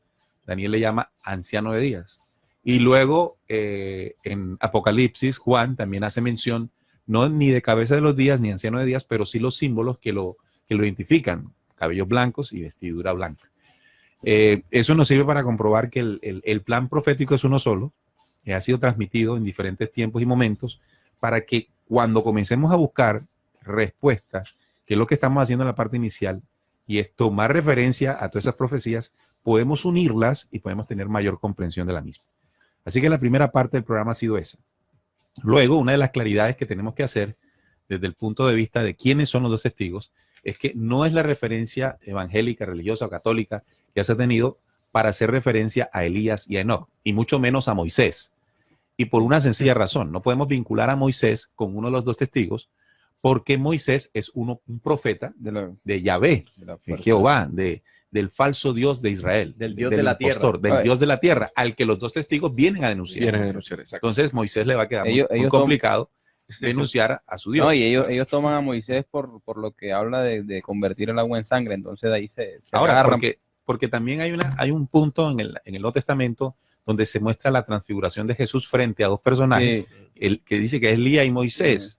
S2: Daniel le llama anciano de días. Y luego en Apocalipsis, Juan también hace mención, no ni de cabeza de los días ni anciano de días, pero sí los símbolos que lo identifican, cabellos blancos y vestidura blanca. Eso nos sirve para comprobar que el plan profético es uno solo, que ha sido transmitido en diferentes tiempos y momentos, para que cuando comencemos a buscar respuestas, que es lo que estamos haciendo en la parte inicial, y es tomar referencia a todas esas profecías, podemos unirlas y podemos tener mayor comprensión de la misma. Así que la primera parte del programa ha sido esa. Luego, una de las claridades que tenemos que hacer desde el punto de vista de quiénes son los dos testigos es que no es la referencia evangélica, religiosa o católica que se ha tenido para hacer referencia a Elías y a Enoc, y mucho menos a Moisés. Y por una sencilla razón, no podemos vincular a Moisés con uno de los dos testigos, porque Moisés es un profeta de Yahvé, de Jehová, del falso Dios de Israel,
S4: del Dios de la tierra,
S2: del Dios de la tierra, al que los dos testigos vienen a denunciar. Entonces Moisés le va a quedar muy complicado denunciar a su Dios.
S5: No, y ellos toman a Moisés por lo que habla de convertir el agua en sangre, entonces de ahí se
S2: ahora
S5: agarran.
S2: porque también hay un punto en el Nuevo Testamento donde se muestra la transfiguración de Jesús frente a dos personajes, el que dice que es Elías y Moisés.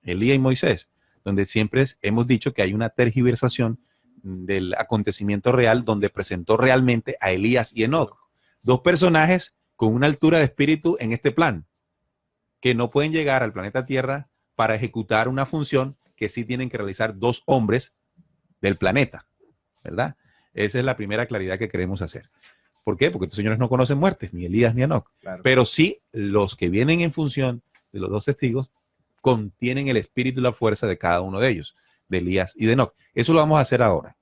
S2: Elías y Moisés, donde siempre hemos dicho que hay una tergiversación del acontecimiento real, donde presentó realmente a Elías y Enoc, dos personajes con una altura de espíritu en este plan, que no pueden llegar al planeta Tierra para ejecutar una función que sí tienen que realizar dos hombres del planeta, ¿verdad? Esa es la primera claridad que queremos hacer. ¿Por qué? Porque estos señores no conocen muertes, ni Elías ni Enoc. Claro. Pero sí, los que vienen en función de los dos testigos contienen el espíritu y la fuerza de cada uno de ellos, de Elías y de Enoc. Eso lo vamos a hacer ahora.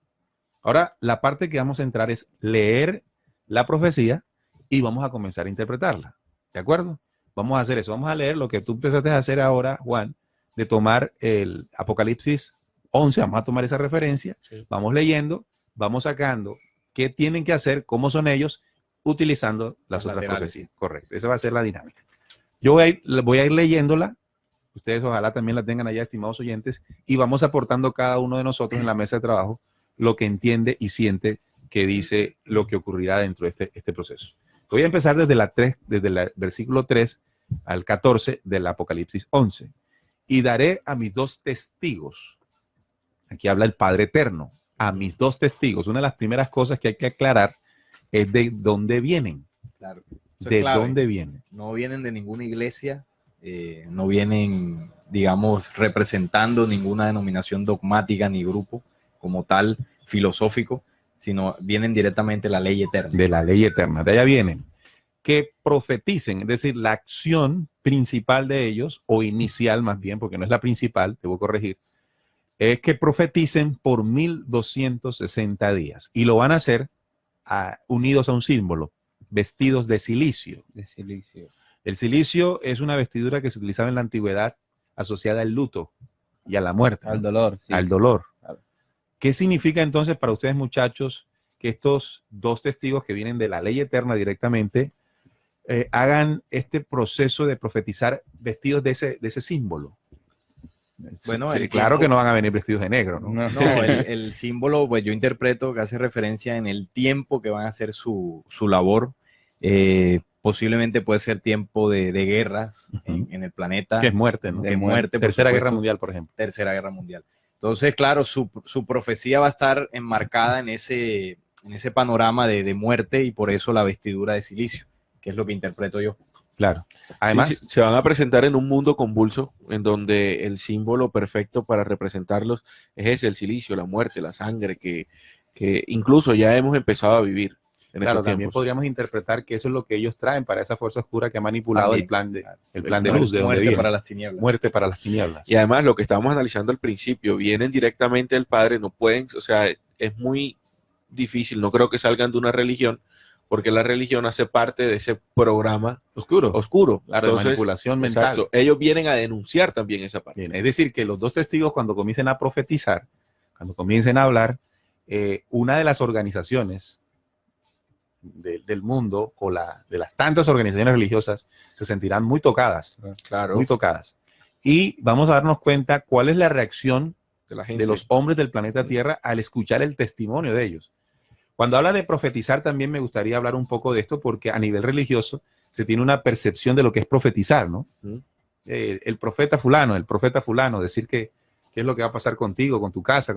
S2: Ahora, la parte que vamos a entrar es leer la profecía y vamos a comenzar a interpretarla. ¿De acuerdo? Vamos a hacer eso. Vamos a leer lo que tú empezaste a hacer ahora, Juan, de tomar el Apocalipsis 11. Vamos a tomar esa referencia. Sí. Vamos leyendo, vamos sacando qué tienen que hacer, cómo son ellos, utilizando las otras profecías. Correcto. Esa va a ser la dinámica. Yo voy a ir leyéndola. Ustedes ojalá también la tengan allá, estimados oyentes, y vamos aportando cada uno de nosotros en la mesa de trabajo lo que entiende y siente que dice lo que ocurrirá dentro de este proceso. Voy a empezar desde el versículo 3 al 14 del Apocalipsis 11. Y daré a mis dos testigos. Aquí habla el Padre Eterno. A mis dos testigos. Una de las primeras cosas que hay que aclarar es de dónde vienen.
S4: Claro.
S2: ¿De dónde vienen?
S4: No vienen de ninguna iglesia. No vienen, digamos, representando ninguna denominación dogmática ni grupo como tal filosófico, sino vienen directamente de la ley eterna.
S2: De la ley eterna, de allá vienen. Que profeticen, es decir, la acción principal de ellos, o inicial más bien, porque no es la principal, debo corregir, es que profeticen por 1260 días. Y lo van a hacer unidos a un símbolo, vestidos de silicio.
S5: De silicio.
S2: El silicio es una vestidura que se utilizaba en la antigüedad asociada al luto y a la muerte.
S5: Al dolor. Sí.
S2: Al dolor. ¿Qué significa entonces para ustedes, muchachos, que estos dos testigos que vienen de la ley eterna directamente hagan este proceso de profetizar vestidos de ese símbolo?
S4: Bueno,
S2: sí, claro que no van a venir vestidos de negro, ¿no?
S4: No, el símbolo, pues yo interpreto que hace referencia en el tiempo que van a hacer su labor. Posiblemente puede ser tiempo de guerras en el planeta.
S2: Que es muerte, ¿no?
S4: De muerte.
S2: Tercera Guerra Mundial, por ejemplo.
S4: Tercera Guerra Mundial. Entonces, claro, su profecía va a estar enmarcada en ese ese panorama de muerte, y por eso la vestidura de silicio, que es lo que interpreto yo.
S2: Claro. Además,
S3: Sí, se van a presentar en un mundo convulso, en donde el símbolo perfecto para representarlos es ese, el silicio, la muerte, la sangre, que incluso ya hemos empezado a vivir en
S2: claro,
S3: estos
S2: también
S3: tiempos.
S2: podríamos interpretar que eso es lo que ellos traen para esa fuerza oscura que ha manipulado
S4: También,
S2: el plan de luz, de donde
S4: Muerte
S2: viene.
S4: para las tinieblas.
S2: Muerte para las tinieblas.
S3: Y además, lo que estábamos analizando al principio, vienen directamente del Padre, no pueden, o sea, es muy difícil, no creo que salgan de una religión, porque la religión hace parte de ese programa oscuro.
S2: Claro, de manipulación mental.
S3: Exacto, ellos vienen a denunciar también esa parte.
S2: Bien, es decir, que los dos testigos, cuando comiencen a profetizar, cuando comiencen a hablar, una de las organizaciones del mundo, o de las tantas organizaciones religiosas, se sentirán muy tocadas,
S3: Claro,
S2: muy tocadas. Y vamos a darnos cuenta cuál es la reacción
S3: de la gente.
S2: de los hombres del planeta Tierra al escuchar el testimonio de ellos. Cuando habla de profetizar, también me gustaría hablar un poco de esto, porque a nivel religioso se tiene una percepción de lo que es profetizar, ¿no? El profeta fulano, decir qué es lo que va a pasar contigo, con tu casa,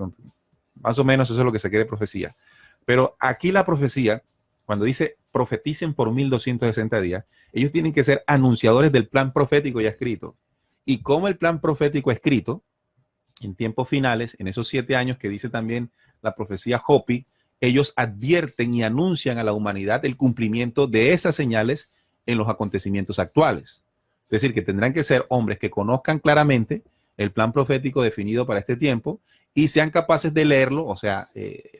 S2: más o menos eso es lo que se quiere profecía. Pero aquí la profecía, cuando dice profeticen por 1260 días, ellos tienen que ser anunciadores del plan profético ya escrito. Y como el plan profético escrito, en tiempos finales, en esos 7 años que dice también la profecía Jopi, ellos advierten y anuncian a la humanidad el cumplimiento de esas señales en los acontecimientos actuales. Es decir, que tendrán que ser hombres que conozcan claramente el plan profético definido para este tiempo y sean capaces de leerlo, o sea,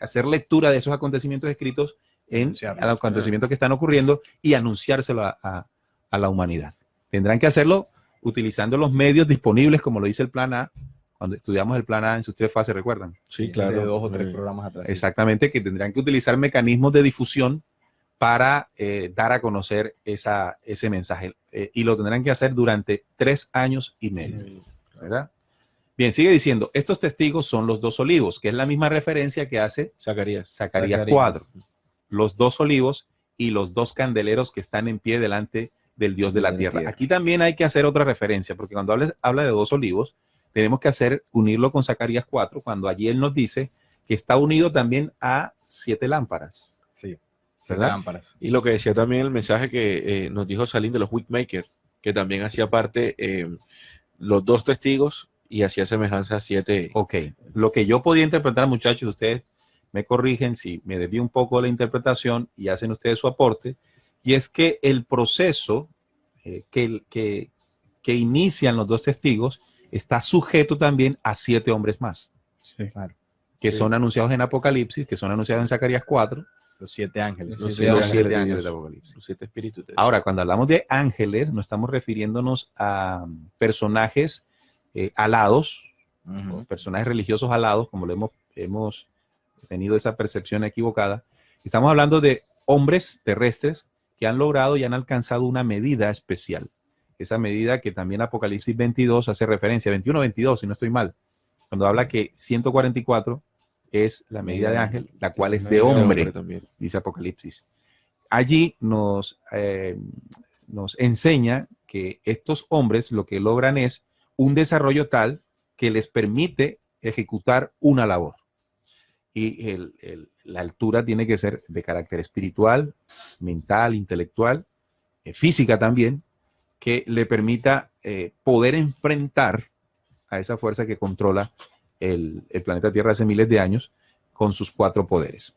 S2: hacer lectura de esos acontecimientos escritos a los acontecimientos que están ocurriendo y anunciárselo a la humanidad. Tendrán que hacerlo utilizando los medios disponibles, como lo dice el plan A. Cuando estudiamos el plan A en sus 3 fases, ¿recuerdan?
S3: Sí,
S4: Hace
S3: claro.
S4: 2 o 3 programas atrás.
S2: Exactamente, que tendrán que utilizar mecanismos de difusión para dar a conocer ese mensaje. Y lo tendrán que hacer durante 3 años y medio, ¿verdad? Bien, sigue diciendo, estos testigos son los 2 olivos, que es la misma referencia que hace Zacarías 4. Los 2 olivos y los 2 candeleros que están en pie delante del Dios de la tierra. Aquí también hay que hacer otra referencia, porque cuando habla de 2 olivos, tenemos que unirlo con Zacarías 4, cuando allí él nos dice que está unido también a 7 lámparas.
S4: Sí, 7
S2: ¿verdad?
S4: lámparas.
S3: Y lo que decía también el mensaje que nos dijo Salim de los Wickmakers, que también hacía parte los 2 testigos y hacía semejanza a 7.
S2: Ok, lo que yo podía interpretar, muchachos, ustedes me corrigen si me desvío un poco de la interpretación y hacen ustedes su aporte, y es que el proceso que inician los 2 testigos está sujeto también a 7 hombres más,
S5: Sí.
S4: Claro.
S2: que son anunciados en Apocalipsis, que son anunciados en Zacarías 4,
S4: Los 7 ángeles.
S3: Los
S2: los 7
S3: ángeles de
S2: ángeles
S3: Dios.
S2: de Apocalipsis.
S3: Los 7 espíritus de Dios.
S2: Ahora, cuando hablamos de ángeles, no estamos refiriéndonos a personajes alados, o personajes religiosos alados, como lo hemos tenido esa percepción equivocada. Estamos hablando de hombres terrestres que han logrado y han alcanzado una medida especial. Esa medida que también Apocalipsis 22 hace referencia, 21-22, si no estoy mal, cuando habla que 144 es la medida de ángel, la cual es de hombre,
S3: también.
S2: dice Apocalipsis. Allí nos enseña que estos hombres lo que logran es un desarrollo tal que les permite ejecutar una labor. Y la altura tiene que ser de carácter espiritual, mental, intelectual, física también, que le permita poder enfrentar a esa fuerza que controla el planeta Tierra hace miles de años con sus 4 poderes.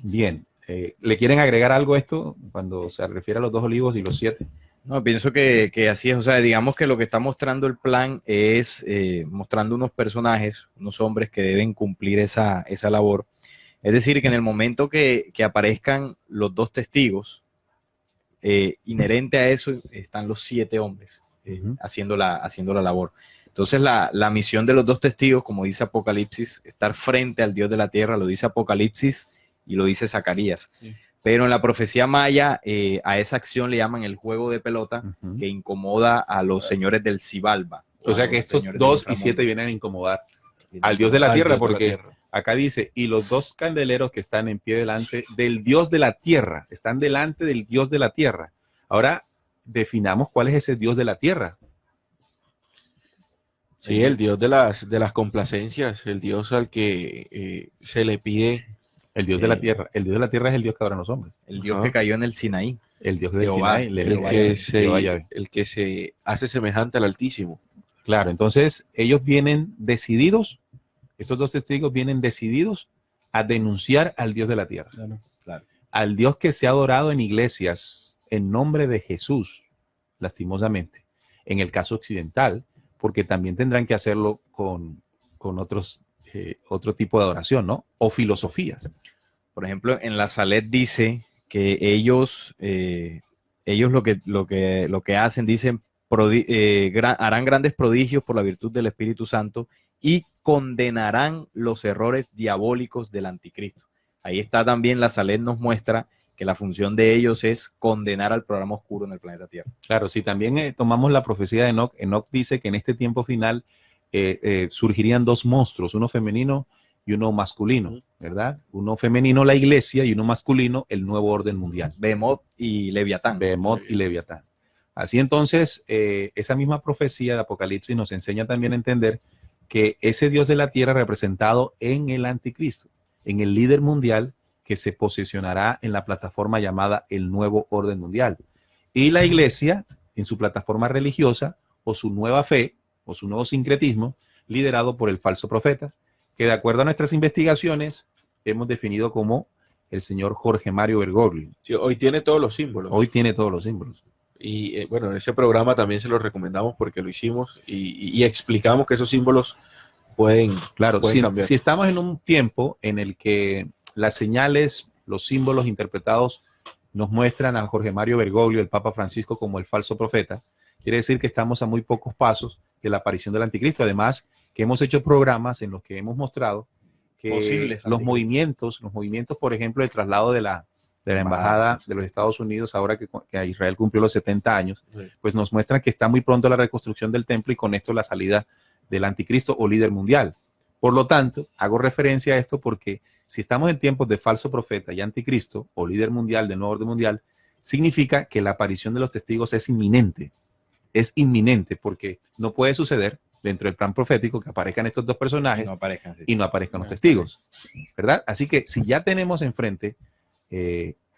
S2: Bien, ¿le quieren agregar algo a esto cuando se refiere a los 2 olivos y los 7?
S4: No, pienso que así es. O sea, digamos que lo que está mostrando el plan es mostrando unos personajes, unos hombres que deben cumplir esa labor. Es decir, que en el momento que aparezcan los 2 testigos, inherente a eso están los 7 hombres haciendo la labor. Entonces la misión de los 2 testigos, como dice Apocalipsis, estar frente al Dios de la tierra, lo dice Apocalipsis y lo dice Zacarías. Sí. Pero en la profecía maya, a esa acción le llaman el juego de pelota, que incomoda a los señores del Xibalba.
S2: O sea que estos 2 y 7 vienen a incomodar al Dios de la tierra, porque acá dice, y los 2 candeleros que están en pie delante del Dios de la tierra, están delante del Dios de la tierra. Ahora, definamos cuál es ese Dios de la tierra.
S3: Sí, el Dios de las complacencias, el Dios al que se le pide
S2: El Dios de la tierra. El Dios de la tierra es el Dios que adoran los hombres.
S4: El Dios que cayó en el Sinaí.
S2: El Dios del
S4: Jehová,
S2: Sinaí.
S3: El que se hace semejante al Altísimo.
S2: Claro, entonces ellos vienen decididos, estos dos testigos vienen decididos a denunciar al Dios de la tierra.
S4: Claro.
S2: Al Dios que se ha adorado en iglesias en nombre de Jesús, lastimosamente, en el caso occidental, porque también tendrán que hacerlo con otros, otro tipo de adoración, ¿no? O filosofías.
S4: Por ejemplo, en la Salet dice que ellos lo que hacen, dicen, harán grandes prodigios por la virtud del Espíritu Santo y condenarán los errores diabólicos del anticristo. Ahí está también la Salet, nos muestra que la función de ellos es condenar al programa oscuro en el planeta Tierra.
S2: Claro, si también tomamos la profecía de Enoc, Enoc dice que en este tiempo final surgirían dos monstruos, uno femenino y uno masculino, ¿verdad? Uno femenino, la iglesia, y uno masculino, el nuevo orden mundial.
S4: Behemoth y Leviatán.
S2: Behemoth y Leviatán. Así entonces, esa misma profecía de Apocalipsis nos enseña también a entender que ese Dios de la tierra representado en el anticristo, en el líder mundial que se posicionará en la plataforma llamada el nuevo orden mundial. Y la iglesia en su plataforma religiosa o su nueva fe o su nuevo sincretismo liderado por el falso profeta, que de acuerdo a nuestras investigaciones hemos definido como el señor Jorge Mario Bergoglio.
S3: Sí, hoy tiene todos los símbolos.
S2: Hoy tiene todos los símbolos.
S3: Y bueno, en ese programa también se lo recomendamos porque lo hicimos y explicamos que esos símbolos pueden cambiar.
S2: Si estamos en un tiempo en el que las señales, los símbolos interpretados nos muestran a Jorge Mario Bergoglio, el Papa Francisco, como el falso profeta, quiere decir que estamos a muy pocos pasos de la aparición del anticristo. Además, que hemos hecho programas en los que hemos mostrado que los movimientos, por ejemplo, el traslado de la embajada de los Estados Unidos, ahora que Israel cumplió los 70 años, pues nos muestran que está muy pronto la reconstrucción del templo y con esto la salida del anticristo o líder mundial. Por lo tanto, hago referencia a esto porque si estamos en tiempos de falso profeta y anticristo o líder mundial del nuevo orden mundial, significa que la aparición de los testigos es inminente. Es inminente porque no puede suceder dentro del plan profético que aparezcan estos dos personajes y no aparezcan los testigos, ¿verdad? Así que si ya tenemos enfrente,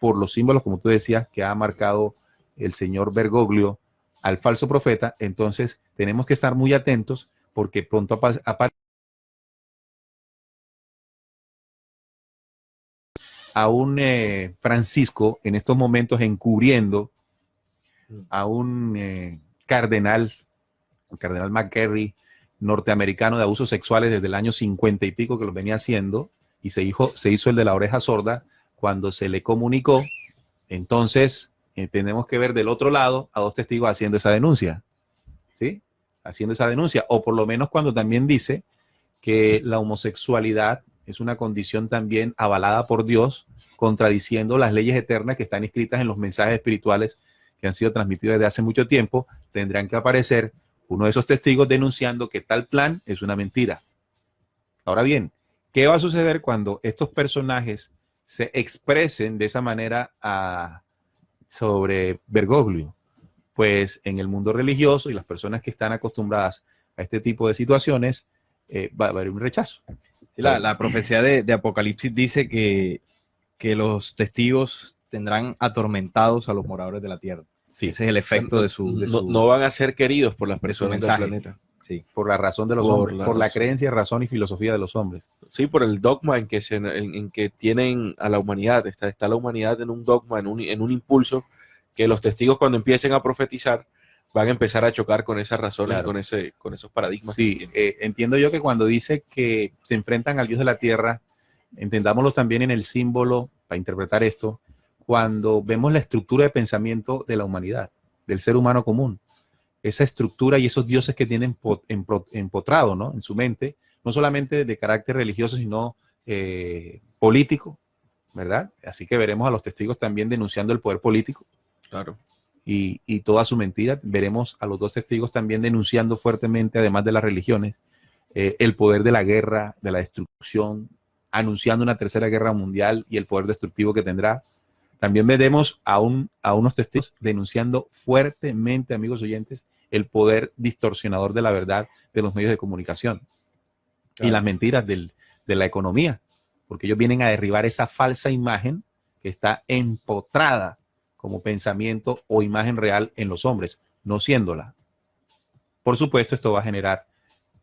S2: por los símbolos, como tú decías, que ha marcado el señor Bergoglio al falso profeta, entonces tenemos que estar muy atentos porque pronto aparece a un Francisco en estos momentos encubriendo a un cardenal, el cardenal McCarry, norteamericano de abusos sexuales desde el año 50 y pico que lo venía haciendo y se hizo el de la oreja sorda cuando se le comunicó. Entonces tenemos que ver del otro lado a dos testigos haciendo esa denuncia, ¿sí? Haciendo esa denuncia, o por lo menos cuando también dice que la homosexualidad es una condición también avalada por Dios, contradiciendo las leyes eternas que están escritas en los mensajes espirituales que han sido transmitidos desde hace mucho tiempo. Tendrán que aparecer uno de esos testigos denunciando que tal plan es una mentira. Ahora bien, ¿qué va a suceder cuando estos personajes se expresen de esa manera sobre Bergoglio? Pues en el mundo religioso y las personas que están acostumbradas a este tipo de situaciones, va a haber un rechazo.
S4: La profecía de Apocalipsis dice que los testigos tendrán atormentados a los moradores de la tierra.
S2: Sí.
S4: Ese es el efecto de su
S3: no van a ser queridos por las personas del planeta.
S2: Sí. Por la razón de los hombres, por la creencia, razón y filosofía de los hombres.
S3: Sí, por el dogma en que tienen a la humanidad. Está la humanidad en un dogma, en un impulso que los testigos cuando empiecen a profetizar van a empezar a chocar con esas razones, claro, con esos paradigmas.
S2: Sí, entiendo yo que cuando dice que se enfrentan al Dios de la tierra, entendámoslo también en el símbolo, para interpretar esto, cuando vemos la estructura de pensamiento de la humanidad, del ser humano común, esa estructura y esos dioses que tienen empotrado, ¿no?, en su mente, no solamente de carácter religioso, sino político, ¿verdad? Así que veremos a los testigos también denunciando el poder político.
S3: Claro.
S2: Y toda su mentira. Veremos a los dos testigos también denunciando fuertemente, además de las religiones, el poder de la guerra, de la destrucción, anunciando una tercera guerra mundial y el poder destructivo que tendrá. También veremos a unos testigos denunciando fuertemente, amigos oyentes, el poder distorsionador de la verdad de los medios de comunicación, claro, y las mentiras de la economía. porque ellos vienen a derribar esa falsa imagen que está empotrada como pensamiento o imagen real en los hombres, no siéndola. Por supuesto, esto va a generar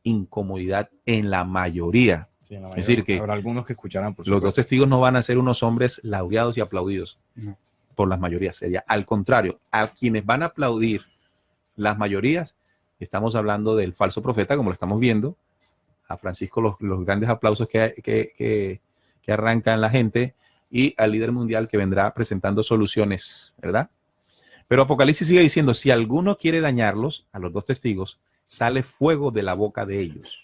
S2: incomodidad en la mayoría.
S4: Sí, en la
S2: Es
S4: mayoría.
S2: decir, que
S4: habrá algunos que escucharán, por
S2: los
S4: supuesto.
S2: dos testigos no van a ser unos hombres laureados y aplaudidos
S5: No.
S2: por las mayorías. Sería al contrario, a quienes van a aplaudir las mayorías, estamos hablando del falso profeta, como lo estamos viendo. A Francisco los grandes aplausos que arrancan la gente, y al líder mundial que vendrá presentando soluciones, ¿verdad? Pero Apocalipsis sigue diciendo, si alguno quiere dañarlos, a los dos testigos, sale fuego de la boca de ellos.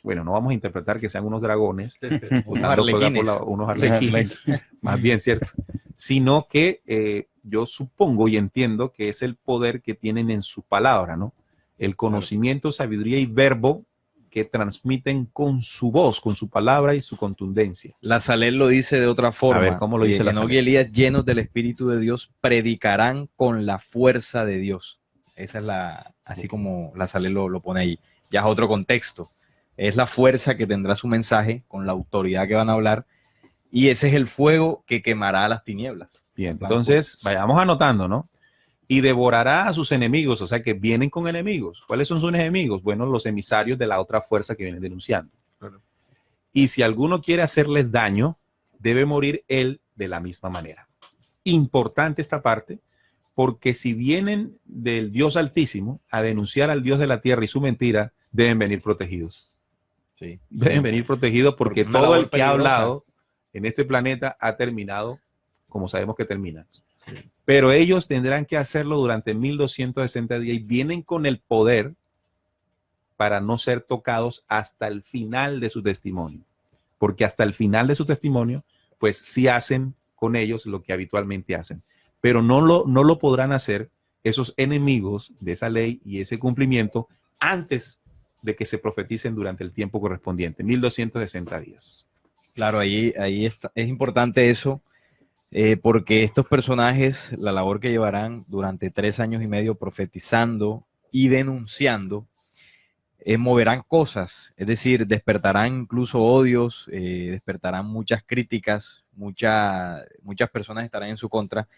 S2: Bueno, no vamos a interpretar que sean unos dragones, botando fuego por unos arlequines, más bien, ¿cierto? Sino que yo supongo y entiendo que es el poder que tienen en su palabra, ¿no? El conocimiento, sabiduría y verbo que transmiten con su voz, con su palabra y su contundencia.
S4: La Salel lo dice de otra forma.
S2: A ver, ¿cómo lo dice la
S4: Enoc
S2: Salel?
S4: y Elías, llenos del Espíritu de Dios, predicarán con la fuerza de Dios. Esa es así como la Salel lo pone ahí. Ya es otro contexto. Es la fuerza que tendrá su mensaje, con la autoridad que van a hablar, y ese es el fuego que quemará las tinieblas.
S2: Bien, entonces vayamos anotando, ¿no? Y devorará a sus enemigos, o sea que vienen con enemigos. ¿Cuáles son sus enemigos? Bueno, los emisarios de la otra fuerza que vienen denunciando.
S3: Claro.
S2: Y si alguno quiere hacerles daño, debe morir él de la misma manera. Importante esta parte, porque si vienen del Dios Altísimo a denunciar al Dios de la tierra y su mentira, deben venir protegidos.
S4: Sí.
S2: Deben venir protegidos porque
S4: Una
S2: todo
S4: labor
S2: el que ha
S4: peligrosa.
S2: hablado en este planeta ha terminado como sabemos que termina. Pero ellos tendrán que hacerlo durante 1260 días y vienen con el poder para no ser tocados hasta el final de su testimonio. Porque hasta el final de su testimonio, pues sí hacen con ellos lo que habitualmente hacen. Pero no lo podrán hacer esos enemigos de esa ley y ese cumplimiento antes de que se profeticen durante el tiempo correspondiente, 1260 días.
S4: Claro, ahí está, es importante eso, porque estos personajes, la labor que llevarán durante 3 años y medio profetizando y denunciando, moverán cosas, es decir, despertarán incluso odios, despertarán muchas críticas, muchas personas estarán en su contra,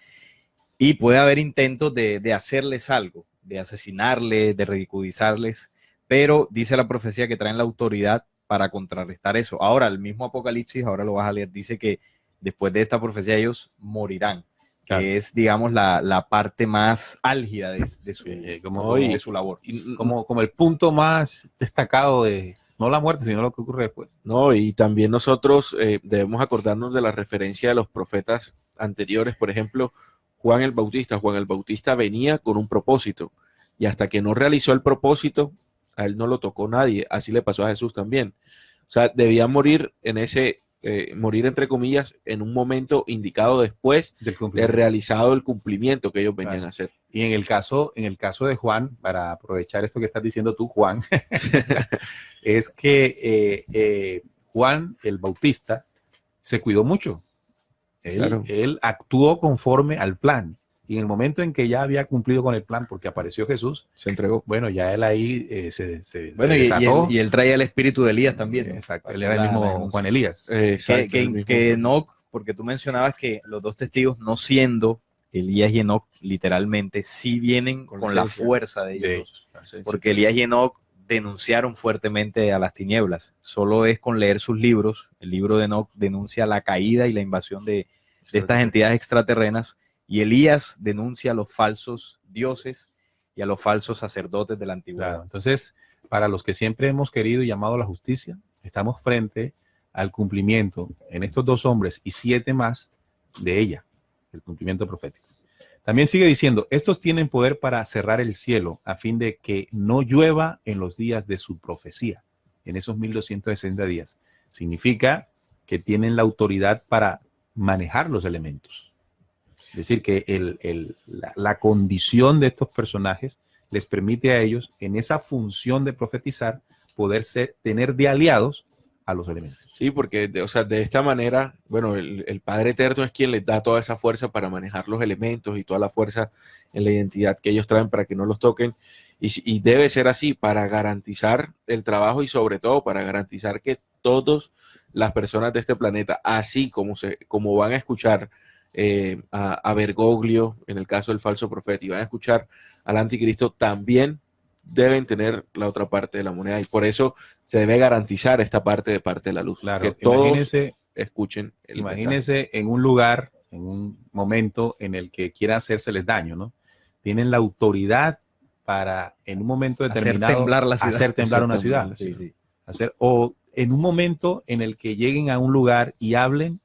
S4: y puede haber intentos de hacerles algo, de asesinarles, de ridiculizarles, pero dice la profecía que traen la autoridad para contrarrestar eso. Ahora, el mismo Apocalipsis, ahora lo vas a leer, dice que después de esta profecía ellos morirán,
S2: Claro.
S4: que es, digamos, la parte más álgida de su labor.
S2: Como el punto más destacado de, no la muerte, sino lo que ocurre después.
S3: No, y también nosotros debemos acordarnos de la referencia de los profetas anteriores. Por ejemplo, Juan el Bautista venía con un propósito, y hasta que no realizó el propósito, a él no lo tocó nadie. Así le pasó a Jesús también. O sea, debía morir morir entre comillas, en un momento indicado después de realizado el cumplimiento que ellos venían a hacer.
S2: Y en el caso de Juan, para aprovechar esto que estás diciendo tú, Juan, es que Juan el Bautista se cuidó mucho. Él actuó conforme al plan. Y en el momento en que ya había cumplido con el plan, porque apareció Jesús,
S3: se entregó.
S2: Bueno, ya él ahí se
S4: desató. Y él traía el espíritu de Elías también, ¿no?
S2: Exacto, él era el mismo Juan Elías.
S3: Exacto,
S4: que Enoc, porque tú mencionabas que los dos testigos, no siendo Elías y Enoc, literalmente, sí vienen con la fuerza de ellos. Porque Elías y Enoc denunciaron fuertemente a las tinieblas. Solo es con leer sus libros. El libro de Enoc denuncia la caída y la invasión de estas entidades extraterrenas. Y Elías denuncia a los falsos dioses y a los falsos sacerdotes de la antigüedad.
S2: Claro, entonces, para los que siempre hemos querido y llamado a la justicia, estamos frente al cumplimiento en estos 2 hombres y 7 más de ella, el cumplimiento profético. También sigue diciendo, estos tienen poder para cerrar el cielo a fin de que no llueva en los días de su profecía, en esos 1260 días. Significa que tienen la autoridad para manejar los elementos. Es decir, que la condición de estos personajes les permite a ellos, en esa función de profetizar, poder tener de aliados a los elementos.
S3: Sí, porque de esta manera, bueno, el Padre Eterno es quien les da toda esa fuerza para manejar los elementos y toda la fuerza en la identidad que ellos traen para que no los toquen. Y debe ser así para garantizar el trabajo y sobre todo para garantizar que todas las personas de este planeta, así como van a escuchar a Bergoglio en el caso del falso profeta y van a escuchar al anticristo, también deben tener la otra parte de la moneda, y por eso se debe garantizar esta parte de la luz.
S2: Claro,
S3: que todos
S2: imagínense,
S3: escuchen el
S2: imagínense en un lugar, en un momento en el que quiera hacérseles daño, ¿no? Tienen la autoridad para, en un momento determinado,
S4: hacer temblar la ciudad.
S2: hacer temblar una ciudad.
S4: Sí, sí.
S2: O en un momento en el que lleguen a un lugar y hablen,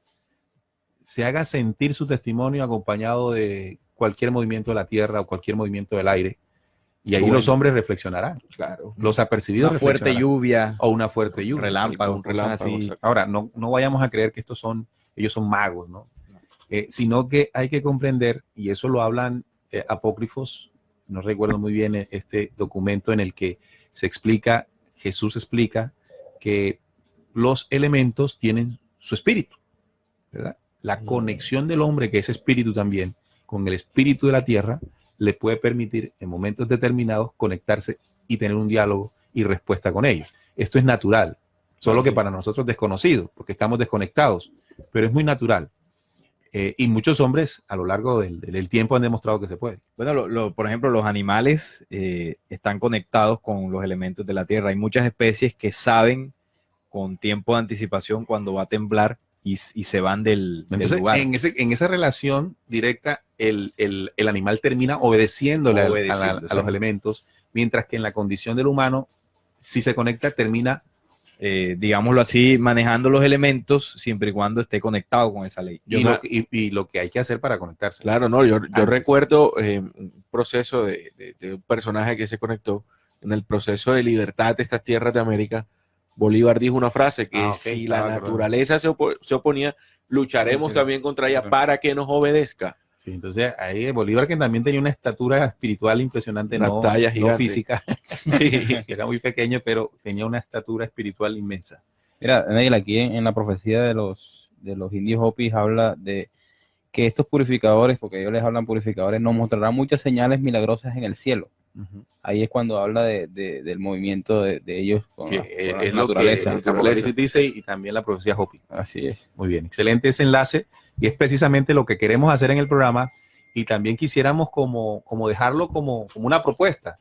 S2: se haga sentir su testimonio acompañado de cualquier movimiento de la tierra o cualquier movimiento del aire. Y ahí
S3: Bueno.
S2: los hombres reflexionarán.
S3: Claro.
S2: Los apercibidos
S4: Una fuerte
S2: reflexionarán.
S4: lluvia,
S2: O una fuerte lluvia.
S4: relámpago,
S3: Un
S4: cosas
S3: relámpago,
S4: así.
S3: exacto.
S2: Ahora, no vayamos a creer que ellos son magos, ¿no? Sino que hay que comprender, y eso lo hablan apócrifos, no recuerdo muy bien este documento en el que Jesús explica que los elementos tienen su espíritu, ¿verdad? La conexión del hombre, que es espíritu también, con el espíritu de la tierra, le puede permitir en momentos determinados conectarse y tener un diálogo y respuesta con ellos. Esto es natural, solo que para nosotros desconocido, porque estamos desconectados, pero es muy natural. Y muchos hombres a lo largo del tiempo han demostrado que se puede.
S4: Bueno, por ejemplo, los animales están conectados con los elementos de la tierra. Hay muchas especies que saben con tiempo de anticipación cuando va a temblar y se van del lugar.
S2: En esa relación directa, el animal termina obedeciéndole a los elementos, mientras que en la condición del humano, si se conecta, termina,
S4: digámoslo así, manejando los elementos siempre y cuando esté conectado con esa ley.
S2: y lo que hay que hacer para conectarse.
S3: Claro, no, yo
S2: Antes.
S3: recuerdo un proceso de un personaje que se conectó en el proceso de libertad de estas tierras de América. Bolívar dijo una frase que si la naturaleza se oponía, lucharemos también contra ella para que nos obedezca.
S2: Sí, entonces ahí Bolívar, que también tenía una estatura espiritual impresionante,
S3: Una talla
S2: no
S3: gigante.
S2: física, sí, era muy pequeño, pero tenía una estatura espiritual inmensa.
S5: Mira, Neil, aquí en la profecía de los indios Hopis habla de que estos purificadores, porque ellos les hablan purificadores, nos mostrarán muchas señales milagrosas en el cielo.
S2: Uh-huh.
S5: Ahí es cuando habla del movimiento de ellos con la
S2: Es lo que
S5: naturaleza.
S2: el Apocalipsis dice, y también la profecía Hopi.
S5: Así es.
S2: Muy bien, excelente ese enlace, y es precisamente lo que queremos hacer en el programa, y también quisiéramos como dejarlo como una propuesta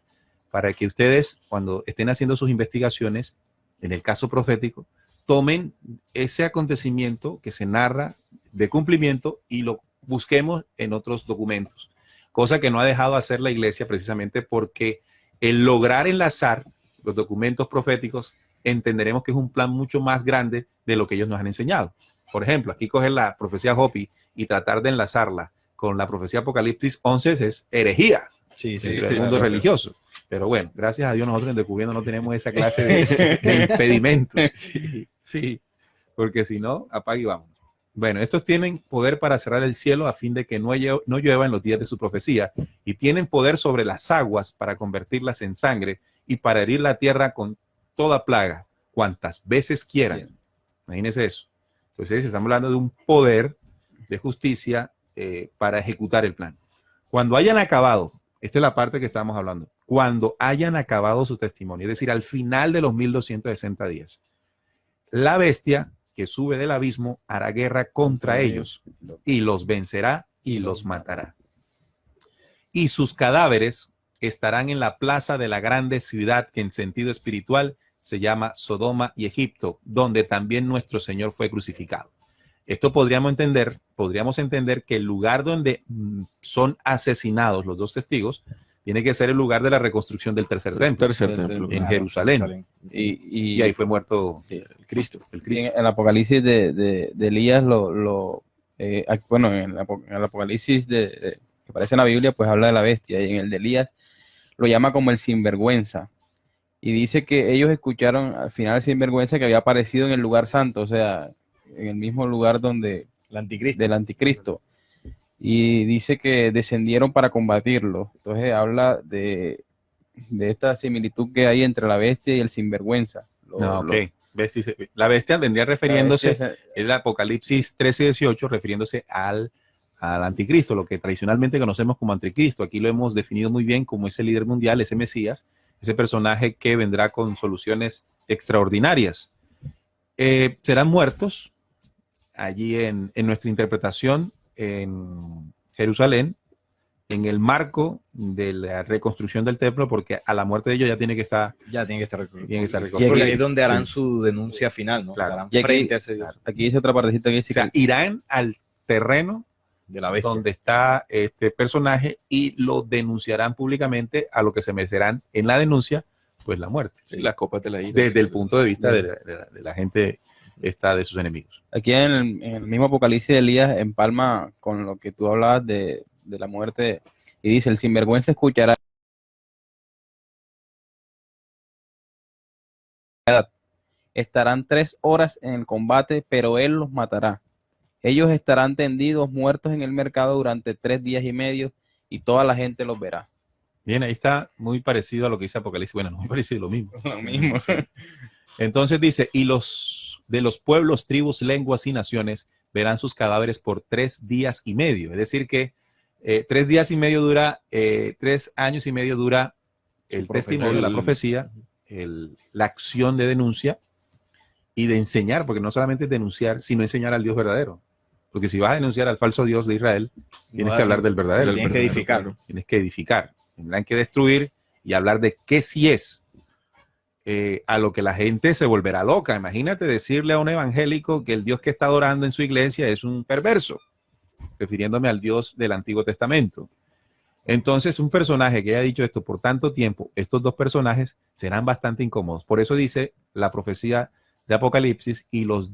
S2: para que ustedes, cuando estén haciendo sus investigaciones, en el caso profético, tomen ese acontecimiento que se narra de cumplimiento y lo busquemos en otros documentos, cosa que no ha dejado hacer la iglesia, precisamente porque el lograr enlazar los documentos proféticos, entenderemos que es un plan mucho más grande de lo que ellos nos han enseñado. Por ejemplo, aquí coger la profecía Hopi y tratar de enlazarla con la profecía Apocalipsis 11 es herejía dentro del mundo religioso. Pero bueno, gracias a Dios nosotros en Descubriendo no tenemos esa clase de impedimento. Sí, porque si no, apague y vamos. Bueno, estos tienen poder para cerrar el cielo a fin de que no llueva en los días de su profecía, y tienen poder sobre las aguas para convertirlas en sangre y para herir la tierra con toda plaga, cuantas veces quieran. Imagínense eso. Entonces estamos hablando de un poder de justicia para ejecutar el plan. Cuando hayan acabado, esta es la parte que estamos hablando, cuando hayan acabado su testimonio, es decir, al final de los 1260 días, la bestia que sube del abismo hará guerra contra ellos y los vencerá y los matará. Y sus cadáveres estarán en la plaza de la grande ciudad que en sentido espiritual se llama Sodoma y Egipto, donde también nuestro Señor fue crucificado. Esto podríamos entender que el lugar donde son asesinados los dos testigos tiene que ser el lugar de la reconstrucción del tercer templo en Jerusalén. Y ahí fue muerto el Cristo.
S5: En el Apocalipsis de Elías, bueno, en el Apocalipsis que aparece en la Biblia, pues habla de la bestia, y en el de Elías lo llama como el sinvergüenza. Y dice que ellos escucharon al final el sinvergüenza que había aparecido en el lugar santo, o sea, en el mismo lugar donde del anticristo. Y dice que descendieron para combatirlo. Entonces habla de esta similitud que hay entre la bestia y el sinvergüenza.
S2: La bestia vendría refiriéndose, es el Apocalipsis 13 y 18, refiriéndose al anticristo, lo que tradicionalmente conocemos como anticristo. Aquí lo hemos definido muy bien como ese líder mundial, ese Mesías, ese personaje que vendrá con soluciones extraordinarias. serán muertos allí en nuestra interpretación en Jerusalén, en el marco de la reconstrucción del templo, porque a la muerte de ellos ya tiene que estar reconstruido.
S4: Porque ahí es donde harán
S2: Sí.
S4: su denuncia final, ¿no?
S2: Claro.
S4: Estarán
S5: Y aquí-
S4: frente a ese Dios
S5: Aquí dice otra partecita que dice
S2: O sea,
S5: que
S2: irán al terreno
S4: de la bestia.
S2: donde está este personaje y lo denunciarán públicamente, a lo que se merecerán en la denuncia, pues la muerte.
S3: Sí, las copas de la ira.
S2: Desde el punto de vista de la gente de sus enemigos.
S5: aquí en el mismo Apocalipsis de Elías empalma con lo que tú hablabas de la muerte y dice, el sinvergüenza escuchará. Estarán 3 horas en el combate, pero él los matará. Ellos estarán tendidos, muertos en el mercado durante 3 días y medio, y toda la gente los verá.
S2: Bien, ahí está muy parecido a lo que dice Apocalipsis. Bueno, no muy parecido, lo mismo.
S5: Lo mismo.
S2: Entonces dice, y los de los pueblos, tribus, lenguas y naciones verán sus cadáveres por 3 días y medio. Es decir que 3 días y medio dura, 3 años y medio dura el testimonio, la profecía, la acción de denuncia y de enseñar, porque no solamente es denunciar, sino enseñar al Dios verdadero. Porque si vas a denunciar al falso Dios de Israel, tienes que hablar del verdadero.
S4: Tienes que edificar.
S2: Tienes que edificar. Tendrán que destruir y hablar de qué sí es. A lo que la gente se volverá loca. Imagínate decirle a un evangélico que el Dios que está adorando en su iglesia es un perverso, refiriéndome al Dios del Antiguo Testamento. Entonces, un personaje que haya dicho esto por tanto tiempo, estos dos personajes serán bastante incómodos. Por eso dice la profecía de Apocalipsis, y los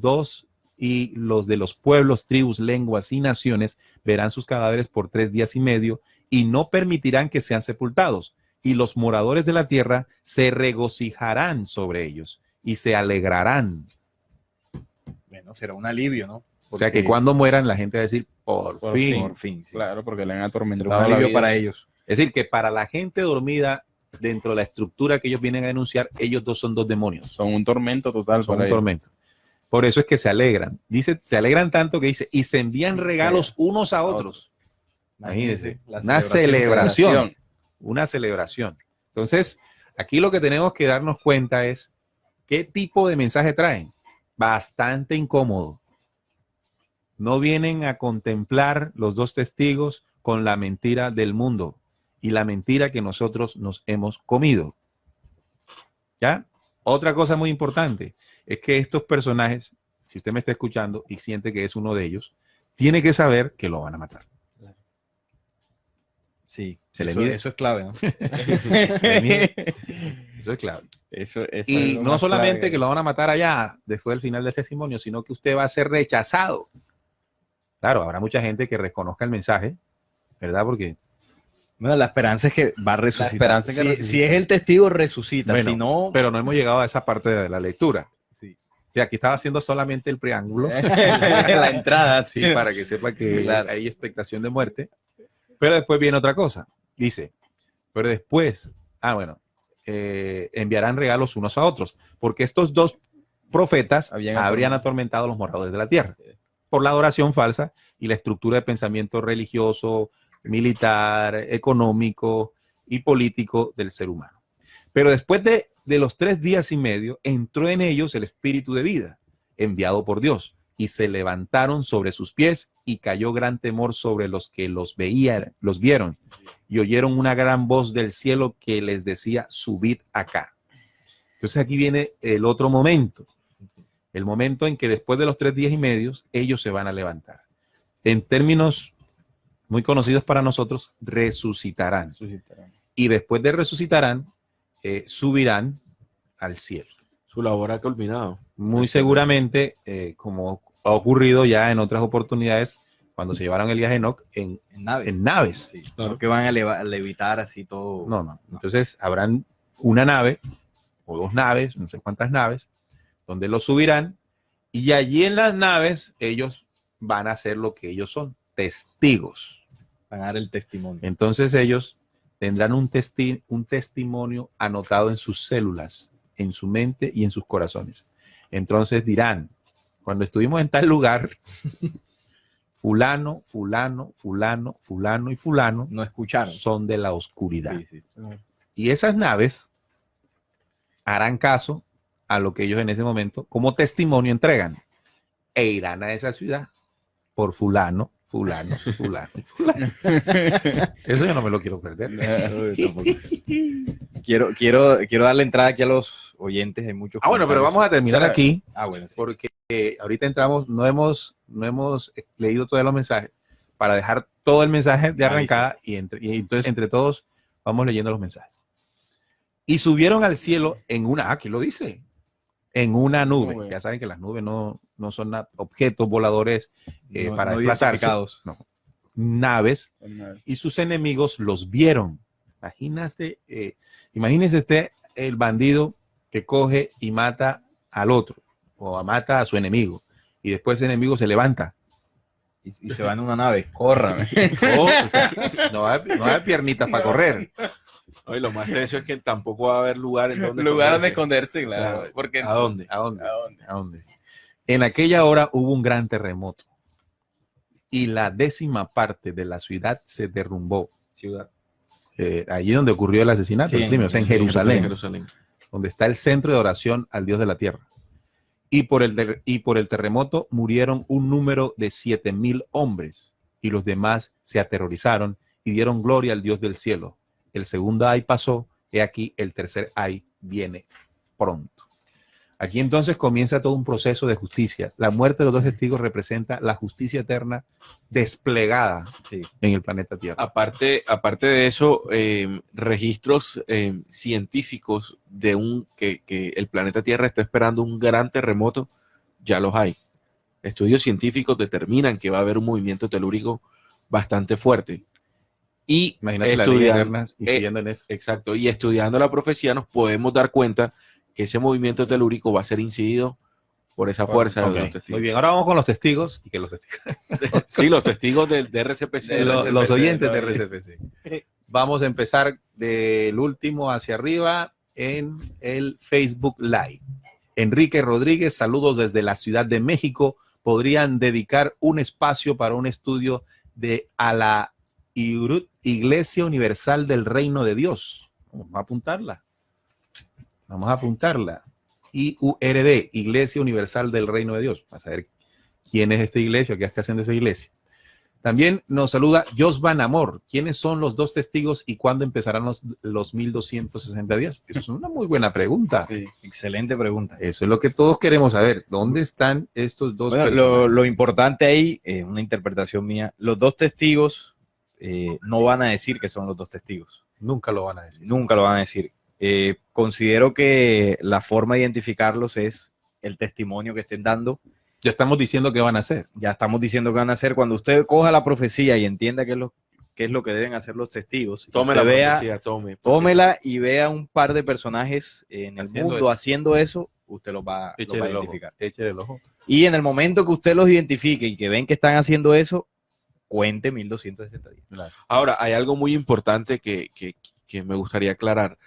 S2: de los pueblos, tribus, lenguas y naciones verán sus cadáveres por 3 días y medio y no permitirán que sean sepultados. Y los moradores de la tierra se regocijarán sobre ellos y se alegrarán.
S4: Bueno, será un alivio, ¿no?
S2: O sea que cuando mueran la gente va a decir, por fin.
S4: Por fin, sí.
S5: Claro, porque le han
S4: Será
S5: atormentado
S4: un
S5: la
S4: alivio
S5: vida.
S4: para ellos.
S2: Es decir, que para la gente dormida, dentro de la estructura que ellos vienen a denunciar, ellos dos son dos demonios.
S5: Son un tormento total
S2: Son
S5: para
S2: un
S5: ellos.
S2: tormento. Por eso es que se alegran. Dice, se alegran tanto que dice, y se envían regalos unos a otros. Imagínense,
S4: La
S2: una celebración. Una celebración. Entonces, aquí lo que tenemos que darnos cuenta es qué tipo de mensaje traen. Bastante incómodo. No vienen a contemplar los dos testigos con la mentira del mundo y la mentira que nosotros nos hemos comido. ¿Ya? Otra cosa muy importante es que estos personajes, si usted me está escuchando y siente que es uno de ellos, tiene que saber que lo van a matar.
S4: Sí,
S2: Se le
S4: eso,
S2: mide.
S4: eso es clave, ¿no?
S2: Eso es clave.
S5: Eso
S2: Y
S5: es lo
S2: no
S5: más
S2: solamente
S5: clave.
S2: que lo van a matar allá después del final del testimonio, sino que usted va a ser rechazado. Claro, habrá mucha gente que reconozca el mensaje, ¿verdad? Porque
S4: Bueno, la esperanza es que va a resucitar.
S5: esperanza es que
S4: Si-
S5: resucita.
S4: si es el testigo, resucita.
S2: Bueno,
S4: Si no,
S2: pero no hemos llegado a esa parte de la lectura.
S4: Sí.
S2: Y aquí estaba haciendo solamente el preámbulo.
S5: La entrada,
S2: Sí, para que sepa que
S5: Claro.
S2: hay expectación de muerte. Pero después viene otra cosa. Dice, pero después, enviarán regalos unos a otros, porque estos dos profetas habrían atormentado a los moradores de la tierra por la adoración falsa y la estructura de pensamiento religioso, militar, económico y político del ser humano. Pero después de los 3 días y medio, entró en ellos el espíritu de vida, enviado por Dios, y se levantaron sobre sus pies y cayó gran temor sobre los que los vieron, y oyeron una gran voz del cielo que les decía, subid acá. Entonces aquí viene el otro momento, el momento en que después de los 3 días y medio, ellos se van a levantar. En términos muy conocidos para nosotros, resucitarán. Y después de resucitarán, subirán al cielo.
S3: Su labor ha culminado.
S2: Muy seguramente, como ha ocurrido ya en otras oportunidades, cuando se llevaron Elías y Enoc
S4: en naves.
S2: en naves.
S4: Sí, no que van a levitar así todo.
S2: No. Entonces habrán una nave o 2 naves, no sé cuántas naves, donde los subirán y allí en las naves ellos van a hacer lo que ellos son, testigos.
S4: Van a dar el testimonio.
S2: Entonces ellos tendrán un testimonio anotado en sus células, en su mente y en sus corazones. Entonces dirán, cuando estuvimos en tal lugar, fulano, fulano, fulano, fulano y fulano
S4: No escucharon.
S2: son de la oscuridad.
S4: Sí, sí.
S2: Y esas naves harán caso a lo que ellos en ese momento, como testimonio, entregan. E irán a esa ciudad por fulano, fulano, fulano, fulano. Eso yo no me lo quiero perder.
S4: Quiero darle entrada aquí a los oyentes. Hay muchos.
S2: Bueno, pero vamos a terminar aquí.
S4: Bueno, sí.
S2: Porque ahorita entramos, no hemos leído todos los mensajes para dejar todo el mensaje de arrancada y entonces entre todos vamos leyendo los mensajes. Y subieron al cielo en una, aquí lo dice, en una nube.
S5: Nube.
S2: Ya saben que las nubes no son objetos voladores para
S4: no
S2: desplazarse,
S4: identificados.
S2: no, naves, y sus enemigos los vieron. Imagínese usted el bandido que coge y mata al otro o mata a su enemigo y después ese enemigo se levanta.
S4: Y se va en una nave. Córrame.
S2: O sea, no hay piernitas para correr.
S3: Oye, lo más teso es que tampoco va a haber lugar en donde
S4: esconderse,
S3: claro.
S4: O sea, porque
S3: ¿A dónde?
S2: ¿A dónde? En aquella hora hubo un gran terremoto y la 10ª parte de la ciudad se derrumbó.
S4: Ciudad.
S2: Allí donde ocurrió el asesinato,
S4: Sí,
S2: el crimen, o sea, en
S3: Sí,
S2: Jerusalén, donde está el centro de oración al Dios de la tierra. Y por el terremoto murieron un número de 7,000 hombres y los demás se aterrorizaron y dieron gloria al Dios del cielo. El segundo ay pasó, he aquí el tercer ay viene pronto. Aquí entonces comienza todo un proceso de justicia. La muerte de los 2 testigos representa la justicia eterna desplegada en el planeta Tierra.
S3: Aparte de eso, registros científicos de que el planeta Tierra está esperando un gran terremoto, ya los hay. Estudios científicos determinan que va a haber un movimiento telúrico bastante fuerte. Y
S2: Imagínate la ley eterna incidiendo en eso.
S3: Exacto, y estudiando la profecía nos podemos dar cuenta que ese movimiento telúrico va a ser incidido por esa fuerza de los testigos.
S2: Muy bien, ahora vamos con los testigos y que los testigos.
S3: Sí, los testigos de RCPC.
S2: Los oyentes de RCPC. Vamos a empezar del último hacia arriba en el Facebook Live. Enrique Rodríguez, saludos desde la Ciudad de México. ¿Podrían dedicar un espacio para un estudio de a la Iglesia Universal del Reino de Dios? Vamos a apuntarla. IURD, Iglesia Universal del Reino de Dios. Vamos a ver quién es esta iglesia, qué está haciendo esa iglesia. También nos saluda Josvan Amor. ¿Quiénes son los 2 testigos y cuándo empezarán los 1260 días? Eso es una muy buena pregunta.
S4: Sí, excelente pregunta.
S2: Eso es lo que todos queremos saber. ¿Dónde están estos 2
S4: Bueno,
S2: personajes?
S4: lo importante ahí, una interpretación mía, los 2 testigos no van a decir que son los 2 testigos.
S2: Nunca lo van a decir.
S4: Nunca lo van a decir. Considero que la forma de identificarlos es el testimonio que estén dando.
S2: Ya estamos diciendo qué van a hacer.
S4: Ya estamos diciendo que van a hacer. Cuando usted coja la profecía y entienda qué es lo que deben hacer los testigos,
S3: Tome la profecía,
S4: tómela y vea un par de personajes en el
S2: Haciendo
S4: mundo
S2: eso.
S4: haciendo eso, usted los va a identificar.
S2: Échele el ojo.
S4: Y en el momento que usted los identifique y que ven que están haciendo eso, cuente 1260 días.
S3: Ahora, hay algo muy importante que me gustaría aclarar.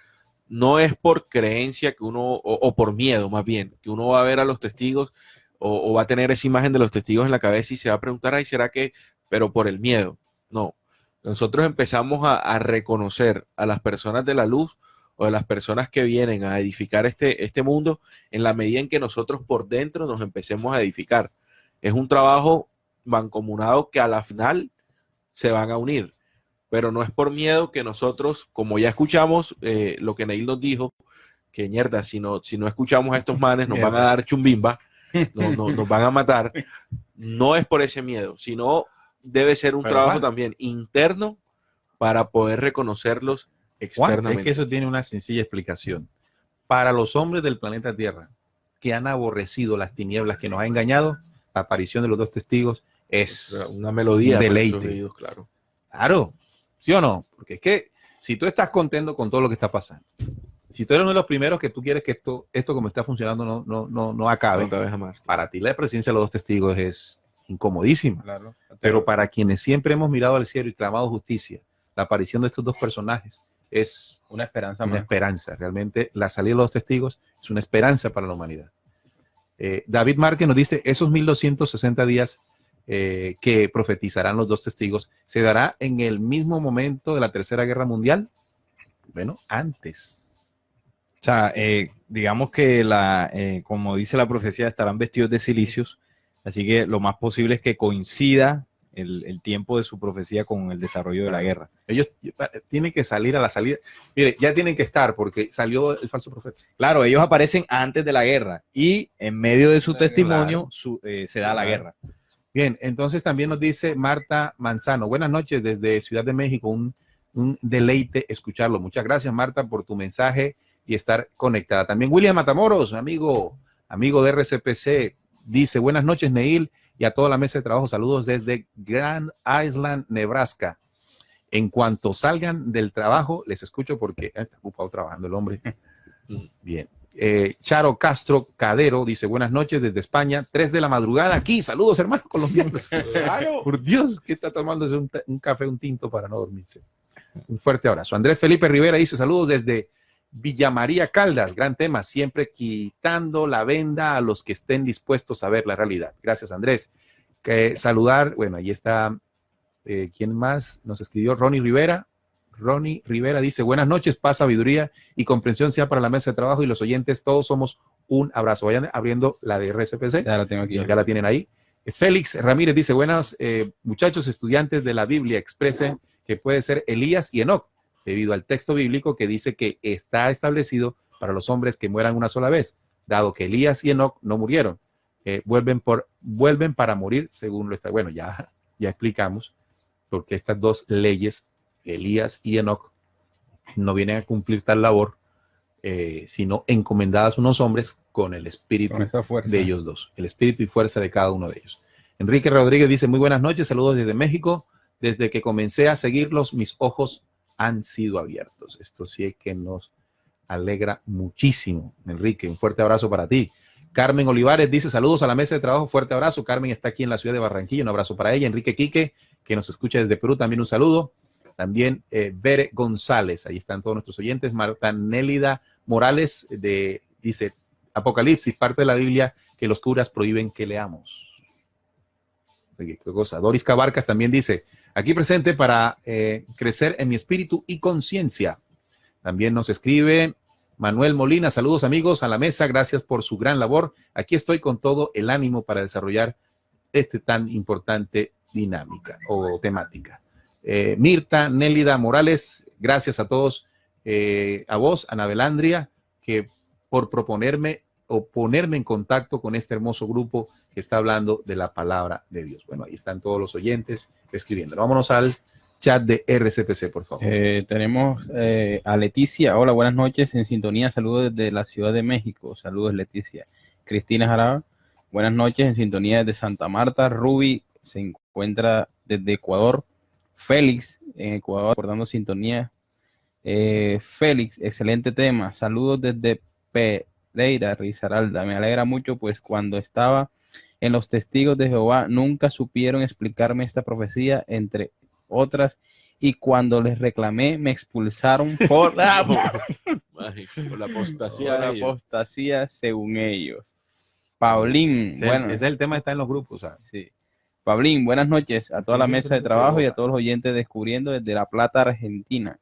S3: No es por creencia que uno, o por miedo más bien, que uno va a ver a los testigos o va a tener esa imagen de los testigos en la cabeza y se va a preguntar, ay, ¿será que? Pero por el miedo. No. Nosotros empezamos a reconocer a las personas de la luz o de las personas que vienen a edificar este mundo en la medida en que nosotros por dentro nos empecemos a edificar. Es un trabajo mancomunado que a la final se van a unir. Pero no es por miedo que nosotros, como ya escuchamos lo que Neil nos dijo, que mierda, si no escuchamos a estos manes, nos van a dar chumbimba, nos van a matar. No es por ese miedo, sino debe ser un trabajo también interno para poder reconocerlos externamente.
S2: Es que eso tiene una sencilla explicación. Para los hombres del planeta Tierra que han aborrecido las tinieblas que nos ha engañado, la aparición de los 2 testigos es
S3: una melodía,
S2: un deleite.
S3: Oídos, claro.
S2: Claro, ¿sí o no? Porque es que si tú estás contento con todo lo que está pasando, si tú eres uno de los primeros que tú quieres que esto como está funcionando no acabe,
S3: Otra vez jamás.
S2: para ti la presencia de los 2 testigos es incomodísima.
S5: Claro.
S2: Pero para quienes siempre hemos mirado al cielo y clamado justicia, la aparición de estos 2 personajes es
S5: Una esperanza
S2: una
S5: más.
S2: esperanza. Realmente la salida de los 2 testigos es una esperanza para la humanidad. David Márquez nos dice, esos 1260 días que profetizarán los 2 testigos, ¿se dará en el mismo momento de la Tercera Guerra Mundial? Bueno, antes.
S4: sea, digamos que como dice la profecía, estarán vestidos de cilicios, así que lo más posible es que coincida el tiempo de su profecía con el desarrollo de la guerra.
S2: Ellos tienen que salir a la salida. Mire, ya tienen que estar porque salió el falso profeta.
S4: Claro, ellos aparecen antes de la guerra y en medio de su testimonio se da la guerra.
S2: Bien, entonces también nos dice Marta Manzano. Buenas noches desde Ciudad de México. Un deleite escucharlo. Muchas gracias, Marta, por tu mensaje y estar conectada. También William Matamoros, amigo de RCPC, dice: buenas noches, Neil, y a toda la mesa de trabajo. Saludos desde Grand Island, Nebraska. En cuanto salgan del trabajo, les escucho porque está ocupado trabajando el hombre. Bien. Charo Castro Cadero dice: buenas noches desde España, 3 de la madrugada aquí. Saludos, hermanos colombianos. Claro. Por Dios, ¿qué está tomándose un café, un tinto para no dormirse? Un fuerte abrazo. Andrés Felipe Rivera dice: saludos desde Villa María Caldas. Gran tema, siempre quitando la venda a los que estén dispuestos a ver la realidad. Gracias, Andrés. Saludar, bueno, ahí está. ¿Quién más nos escribió? Ronnie Rivera dice: buenas noches, paz, sabiduría y comprensión sea para la mesa de trabajo y los oyentes. Todos somos un abrazo. Vayan abriendo la de RCPC.
S3: Ya la tengo aquí.
S2: Ya la tienen ahí. Félix Ramírez dice: buenas muchachos estudiantes de la Biblia, expresen que puede ser Elías y Enoc, debido al texto bíblico que dice que está establecido para los hombres que mueran una sola vez, dado que Elías y Enoc no murieron. Vuelven para morir según lo está. Bueno, ya explicamos porque estas dos leyes, Elías y Enoc, no vienen a cumplir tal labor, sino encomendadas a unos hombres con el espíritu de ellos dos, el espíritu y fuerza de cada uno de ellos. Enrique Rodríguez dice: muy buenas noches, saludos desde México. Desde que comencé a seguirlos, mis ojos han sido abiertos. Esto sí es que nos alegra muchísimo, Enrique. Un fuerte abrazo para ti. Carmen Olivares dice: saludos a la mesa de trabajo, fuerte abrazo. Carmen está aquí en la ciudad de Barranquilla, un abrazo para ella. Enrique Quique, que nos escucha desde Perú, también un saludo. También Bere González, ahí están todos nuestros oyentes. Marta Nélida Morales dice: Apocalipsis, parte de la Biblia que los curas prohíben que leamos. ¿Qué cosa? Doris Cabarcas también dice: aquí presente para crecer en mi espíritu y conciencia. También nos escribe Manuel Molina: saludos amigos a la mesa, gracias por su gran labor. Aquí estoy con todo el ánimo para desarrollar tan importante dinámica o temática. Mirta Nélida Morales, gracias a todos, a vos, Ana Belandria, que por proponerme o ponerme en contacto con este hermoso grupo que está hablando de la palabra de Dios. Bueno, ahí están todos los oyentes escribiendo. Vámonos al chat de RCPC, por favor.
S5: Tenemos a Leticia. Hola, buenas noches, en sintonía. Saludos desde la Ciudad de México. Saludos, Leticia. Cristina Jaraba, buenas noches, en sintonía desde Santa Marta. Ruby se encuentra desde Ecuador. Félix, en Ecuador, recordando sintonía. Félix, excelente tema. Saludos desde Pereira, Risaralda. Me alegra mucho, pues cuando estaba en los Testigos de Jehová nunca supieron explicarme esta profecía, entre otras, y cuando les reclamé me expulsaron por la apostasía según ellos. Paulín, bueno,
S2: ese es el tema, está en los grupos, ¿sabes?
S5: Sí. Pablín, buenas noches a toda la mesa de trabajo y a todos los oyentes descubriendo desde La Plata, Argentina,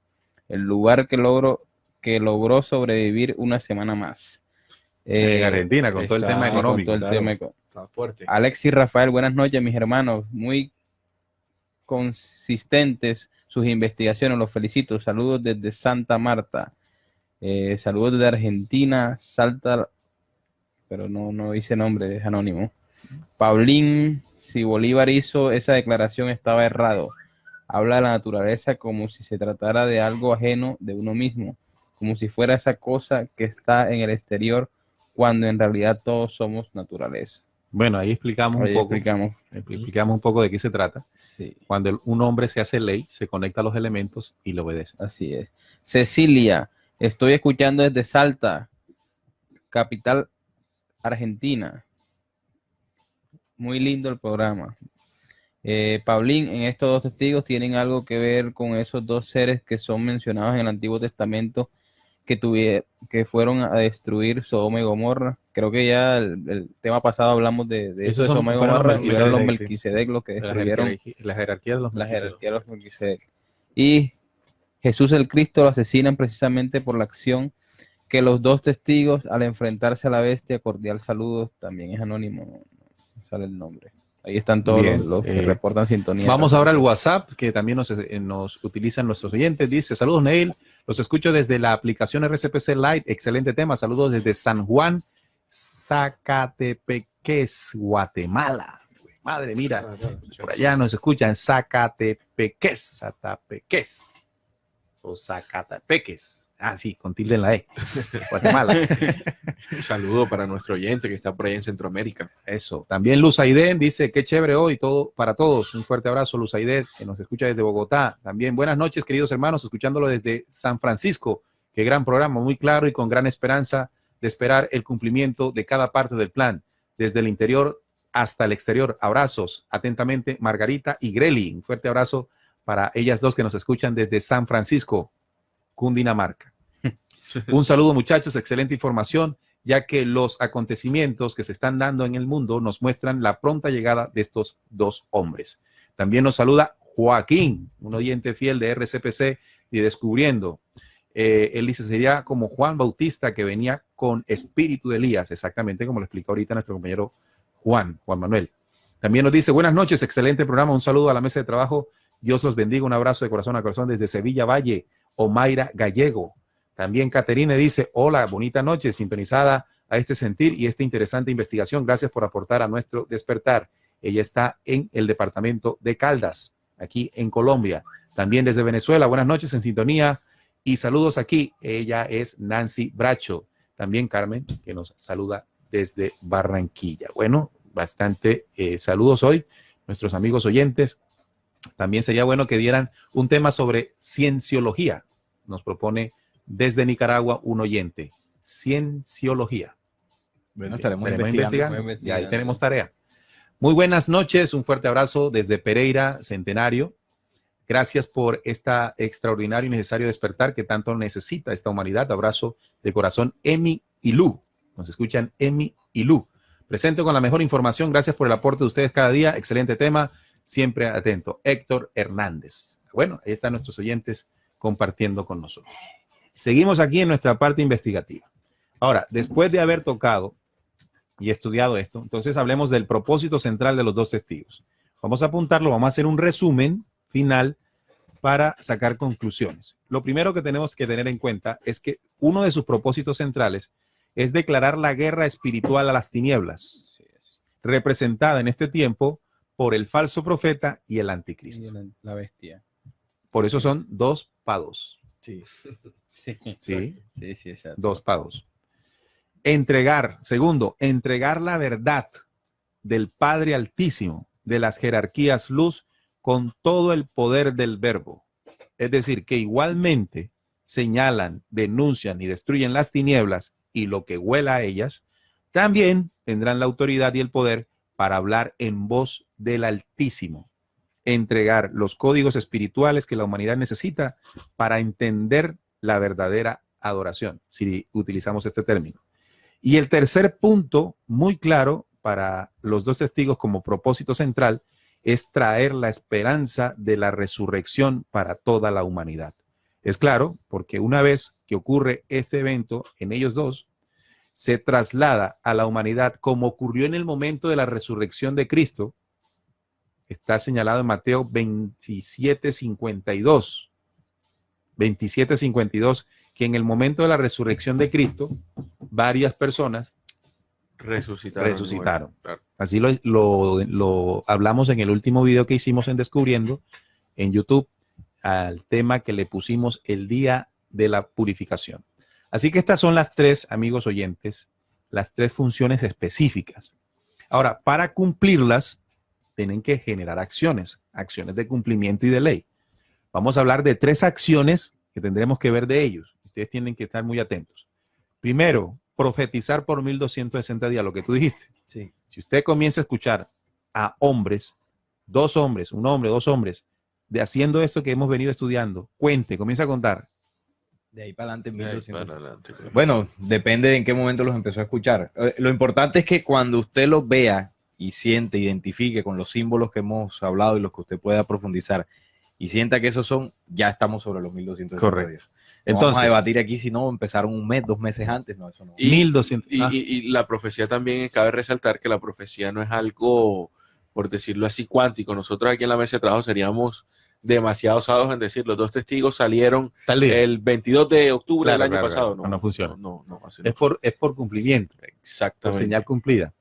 S5: el lugar que logró sobrevivir una semana más.
S2: En Argentina, con todo el tema económico.
S5: Con todo el tema
S2: está fuerte.
S5: Alexis Rafael, buenas noches, mis hermanos. Muy consistentes sus investigaciones, los felicito. Saludos desde Santa Marta. Saludos desde Argentina, Salta, pero no dice nombre, es anónimo. Paulín, si Bolívar hizo esa declaración estaba errado. Habla de la naturaleza como si se tratara de algo ajeno de uno mismo, como si fuera esa cosa que está en el exterior, cuando en realidad todos somos naturaleza.
S2: Bueno, ahí explicamos un poco de qué se trata.
S5: Sí.
S2: Cuando un hombre se hace ley, se conecta a los elementos y lo obedece.
S5: Así es. Cecilia, estoy escuchando desde Salta, capital Argentina. Muy lindo el programa. Paulín, en estos dos testigos tienen algo que ver con esos dos seres que son mencionados en el Antiguo Testamento que fueron a destruir Sodoma y Gomorra. Creo que ya el tema pasado hablamos de eso de Sodoma y Gomorra, y fueron los Melquisedec los que destruyeron
S2: la jerarquía de los
S5: Melquisedec. Y Jesús el Cristo lo asesinan precisamente por la acción que los dos testigos al enfrentarse a la bestia, cordial saludos, también es anónimo, no sale el nombre. Ahí están todos
S2: Bien,
S5: los que reportan sintonía.
S2: Vamos ahora al WhatsApp, que también nos utilizan nuestros oyentes. Dice, saludos Neil, los escucho desde la aplicación RCPC Lite, excelente tema, saludos desde San Juan, Zacatepeques, Guatemala. Madre, mira, por allá nos escuchan, Zacatepeques, o Zacatepeques. Ah, sí, con tilde en la E. Guatemala.
S3: Un saludo para nuestro oyente que está por ahí en Centroamérica.
S2: Eso. También Luz Aiden dice, qué chévere hoy, todo para todos. Un fuerte abrazo, Luz Aiden, que nos escucha desde Bogotá. También buenas noches, queridos hermanos, escuchándolo desde San Francisco. Qué gran programa, muy claro y con gran esperanza de esperar el cumplimiento de cada parte del plan, desde el interior hasta el exterior. Abrazos. Atentamente, Margarita y Greli. Un fuerte abrazo para ellas dos que nos escuchan desde San Francisco, Cundinamarca. Un saludo, muchachos, excelente información, ya que los acontecimientos que se están dando en el mundo nos muestran la pronta llegada de estos dos hombres. También nos saluda Joaquín, un oyente fiel de RCPC y Descubriendo. Él dice, sería como Juan Bautista que venía con espíritu de Elías, exactamente como lo explicó ahorita nuestro compañero Juan Manuel. También nos dice, buenas noches, excelente programa, un saludo a la mesa de trabajo, Dios los bendiga, un abrazo de corazón a corazón desde Sevilla Valle. Omaira Gallego. También Caterine dice, hola, bonita noche, sintonizada a este sentir y esta interesante investigación. Gracias por aportar a nuestro despertar. Ella está en el departamento de Caldas, aquí en Colombia. También desde Venezuela, buenas noches en sintonía y saludos aquí. Ella es Nancy Bracho. También Carmen, que nos saluda desde Barranquilla. Bueno, bastante saludos hoy, nuestros amigos oyentes. También sería bueno que dieran un tema sobre cienciología. Nos propone desde Nicaragua un oyente. Cienciología.
S4: Bueno, estaremos investigando.
S2: Y ahí tenemos tarea. Muy buenas noches, un fuerte abrazo desde Pereira, Centenario. Gracias por esta extraordinario y necesario despertar que tanto necesita esta humanidad. Abrazo de corazón, Emi y Lu. Nos escuchan Emi y Lu. Presento con la mejor información. Gracias por el aporte de ustedes cada día. Excelente tema. Siempre atento. Héctor Hernández. Bueno, ahí están nuestros oyentes compartiendo con nosotros. Seguimos aquí en nuestra parte investigativa. Ahora, después de haber tocado y estudiado esto, entonces hablemos del propósito central de los dos testigos. Vamos a apuntarlo, vamos a hacer un resumen final para sacar conclusiones. Lo primero que tenemos que tener en cuenta es que uno de sus propósitos centrales es declarar la guerra espiritual a las tinieblas, representada en este tiempo por el falso profeta y el anticristo.
S5: Y la bestia.
S2: Por eso son 2 para 2.
S4: Sí.
S5: Sí,
S2: Sí,
S5: exacto.
S2: 2 para 2. Entregar, segundo, entregar la verdad del Padre Altísimo, de las jerarquías luz, con todo el poder del verbo. Es decir, que igualmente señalan, denuncian y destruyen las tinieblas y lo que huela a ellas, también tendrán la autoridad y el poder para hablar en voz del Altísimo, entregar los códigos espirituales que la humanidad necesita para entender la verdadera adoración, si utilizamos este término. Y el tercer punto, muy claro para los dos testigos como propósito central, es traer la esperanza de la resurrección para toda la humanidad. Es claro, porque una vez que ocurre este evento en ellos dos, se traslada a la humanidad como ocurrió en el momento de la resurrección de Cristo. Está señalado en Mateo 27:52. 27:52, que en el momento de la resurrección de Cristo, varias personas resucitaron.
S3: Claro.
S2: Así lo hablamos en el último video que hicimos en Descubriendo, en YouTube, al tema que le pusimos el día de la purificación. Así que estas son las 3, amigos oyentes, las 3 funciones específicas. Ahora, para cumplirlas, tienen que generar acciones de cumplimiento y de ley. Vamos a hablar de 3 acciones que tendremos que ver de ellos. Ustedes tienen que estar muy atentos. Primero, profetizar por 1260 días, lo que tú dijiste.
S4: Sí.
S2: Si usted comienza a escuchar a hombres, 2 hombres, un hombre, 2 hombres, de haciendo esto que hemos venido estudiando, comienza a contar.
S4: De ahí para adelante.
S3: De ahí para adelante.
S4: Bueno, depende de en qué momento los empezó a escuchar. Lo importante es que cuando usted los vea y siente, identifique con los símbolos que hemos hablado y los que usted pueda profundizar, y sienta que esos son, ya estamos sobre los 1260
S2: Correcto.
S4: días. No
S2: Entonces,
S4: vamos a debatir aquí si no empezaron un mes, 2 meses antes, no, eso no.
S2: 1200.
S3: Y la profecía también, cabe resaltar que la profecía no es algo, por decirlo así, cuántico. Nosotros aquí en la mesa de trabajo seríamos demasiado osados en decir, los 2 testigos salieron
S2: Tal día.
S3: el 22 de octubre
S2: Claro,
S3: del año
S2: claro,
S3: pasado.
S2: claro. No funciona.
S3: No, así no.
S2: Es por cumplimiento, por
S3: Exactamente.
S2: señal cumplida.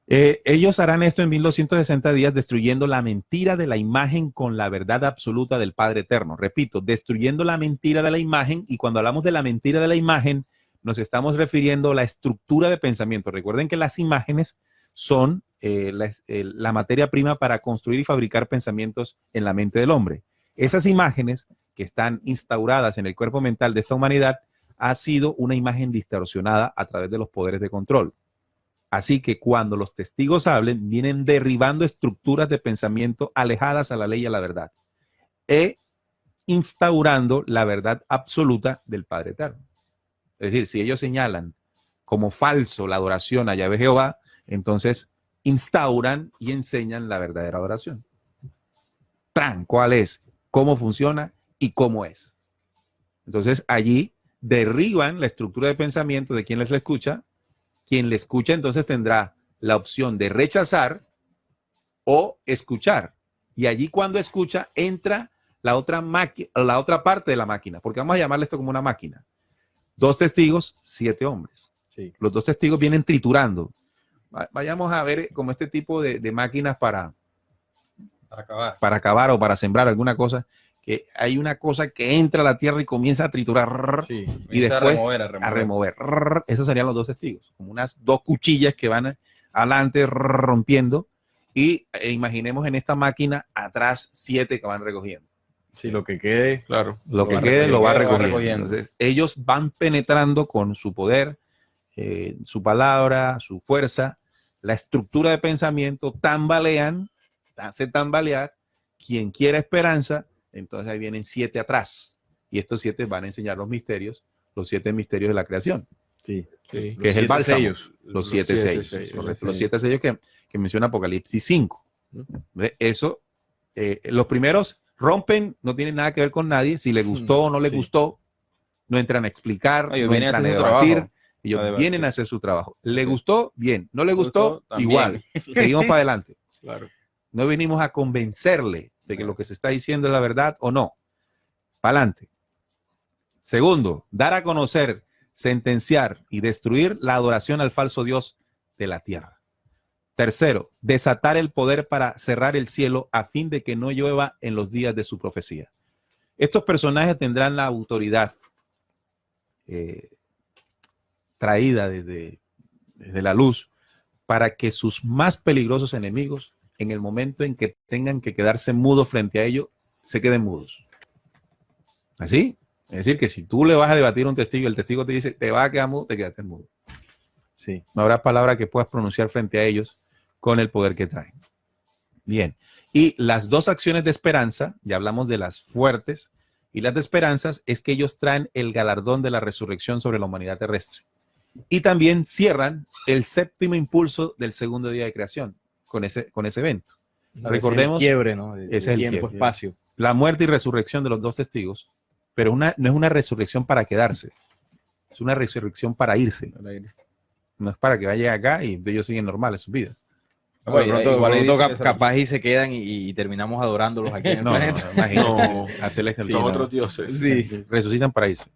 S2: Ellos harán esto en 1260 días, destruyendo la mentira de la imagen con la verdad absoluta del Padre Eterno. Repito, destruyendo la mentira de la imagen, y cuando hablamos de la mentira de la imagen, nos estamos refiriendo a la estructura de pensamiento. Recuerden que las imágenes son la materia prima para construir y fabricar pensamientos en la mente del hombre. Esas imágenes que están instauradas en el cuerpo mental de esta humanidad ha sido una imagen distorsionada a través de los poderes de control. Así que cuando los testigos hablen, vienen derribando estructuras de pensamiento alejadas a la ley y a la verdad, e instaurando la verdad absoluta del Padre Eterno. Es decir, si ellos señalan como falso la adoración a Yahvé Jehová, entonces instauran y enseñan la verdadera adoración. ¿Cuál es? ¿Cómo funciona? ¿Y cómo es? Entonces allí derriban la estructura de pensamiento de quien les escucha. Quien le escucha entonces tendrá la opción de rechazar o escuchar. Y allí cuando escucha entra la otra parte de la máquina, porque vamos a llamarle esto como una máquina. 2 testigos, 7 hombres.
S4: Sí.
S2: Los 2 testigos vienen triturando. Vayamos a ver como este tipo de máquinas para acabar o para sembrar alguna cosa, que hay una cosa que entra a la tierra y comienza a triturar.
S4: Sí.
S2: Y después
S5: a remover.
S2: Esos serían los 2 testigos, como unas 2 cuchillas que van adelante rompiendo, y imaginemos en esta máquina atrás 7 que van recogiendo.
S4: Sí, lo que quede.
S3: Claro.
S2: Lo que
S5: va
S2: quede lo va
S5: recogiendo.
S2: recogiendo. Entonces, ellos van penetrando con su poder, su palabra, su fuerza, la estructura de pensamiento, hace tambalear. Quien quiera esperanza, entonces ahí vienen 7 atrás. Y estos 7 van a enseñar los 7 misterios de la creación.
S4: Sí.
S3: Sí.
S2: Que es el bálsamo.
S4: Sellos.
S2: Los 7 sellos. Correcto. Los 7 sellos que menciona Apocalipsis 5. Eso, los primeros rompen, no tienen nada que ver con nadie. Si le gustó o no le gustó, no entran a explicar,
S5: Ellos
S2: no
S5: vienen a
S2: entran a
S5: hacer su
S2: debatir.
S5: trabajo.
S2: Ellos
S5: A debatir.
S2: vienen a hacer su trabajo. ¿Le
S5: Sí.
S2: gustó? Bien. ¿No le gustó?
S5: también.
S2: Igual. Seguimos para adelante.
S3: Claro.
S2: No venimos a convencerle de que lo que se está diciendo es la verdad o no. Para adelante. Segundo, dar a conocer, sentenciar y destruir la adoración al falso Dios de la tierra. Tercero, desatar el poder para cerrar el cielo a fin de que no llueva en los días de su profecía. Estos personajes tendrán la autoridad traída desde la luz para que sus más peligrosos enemigos, en el momento en que tengan que quedarse mudos frente a ellos, se queden mudos. ¿Así? Es decir, que si tú le vas a debatir a un testigo, el testigo te dice, te vas a quedar mudo, te quedaste mudo.
S4: Sí.
S2: No habrá palabra que puedas pronunciar frente a ellos con el poder que traen. Bien. Y las 2 acciones de esperanza, ya hablamos de las fuertes, y las de esperanzas es que ellos traen el galardón de la resurrección sobre la humanidad terrestre. Y también cierran el 7º impulso del segundo día de creación con ese evento. Recordemos,
S4: el quiebre, ¿no?
S2: ese es el
S4: tiempo,
S2: quiebre.
S4: espacio.
S2: La muerte y resurrección de los 2 testigos, pero no es una resurrección para quedarse, es una resurrección para irse. No es para que vaya acá y ellos siguen normales su vida.
S4: Por lo pronto,
S5: igual ahí dice que
S4: capaz y se quedan y terminamos adorándolos aquí en el planeta.
S2: Imagínate, hacerle
S3: Son
S2: ejercicio.
S3: otros dioses.
S4: Sí.
S2: Resucitan para irse.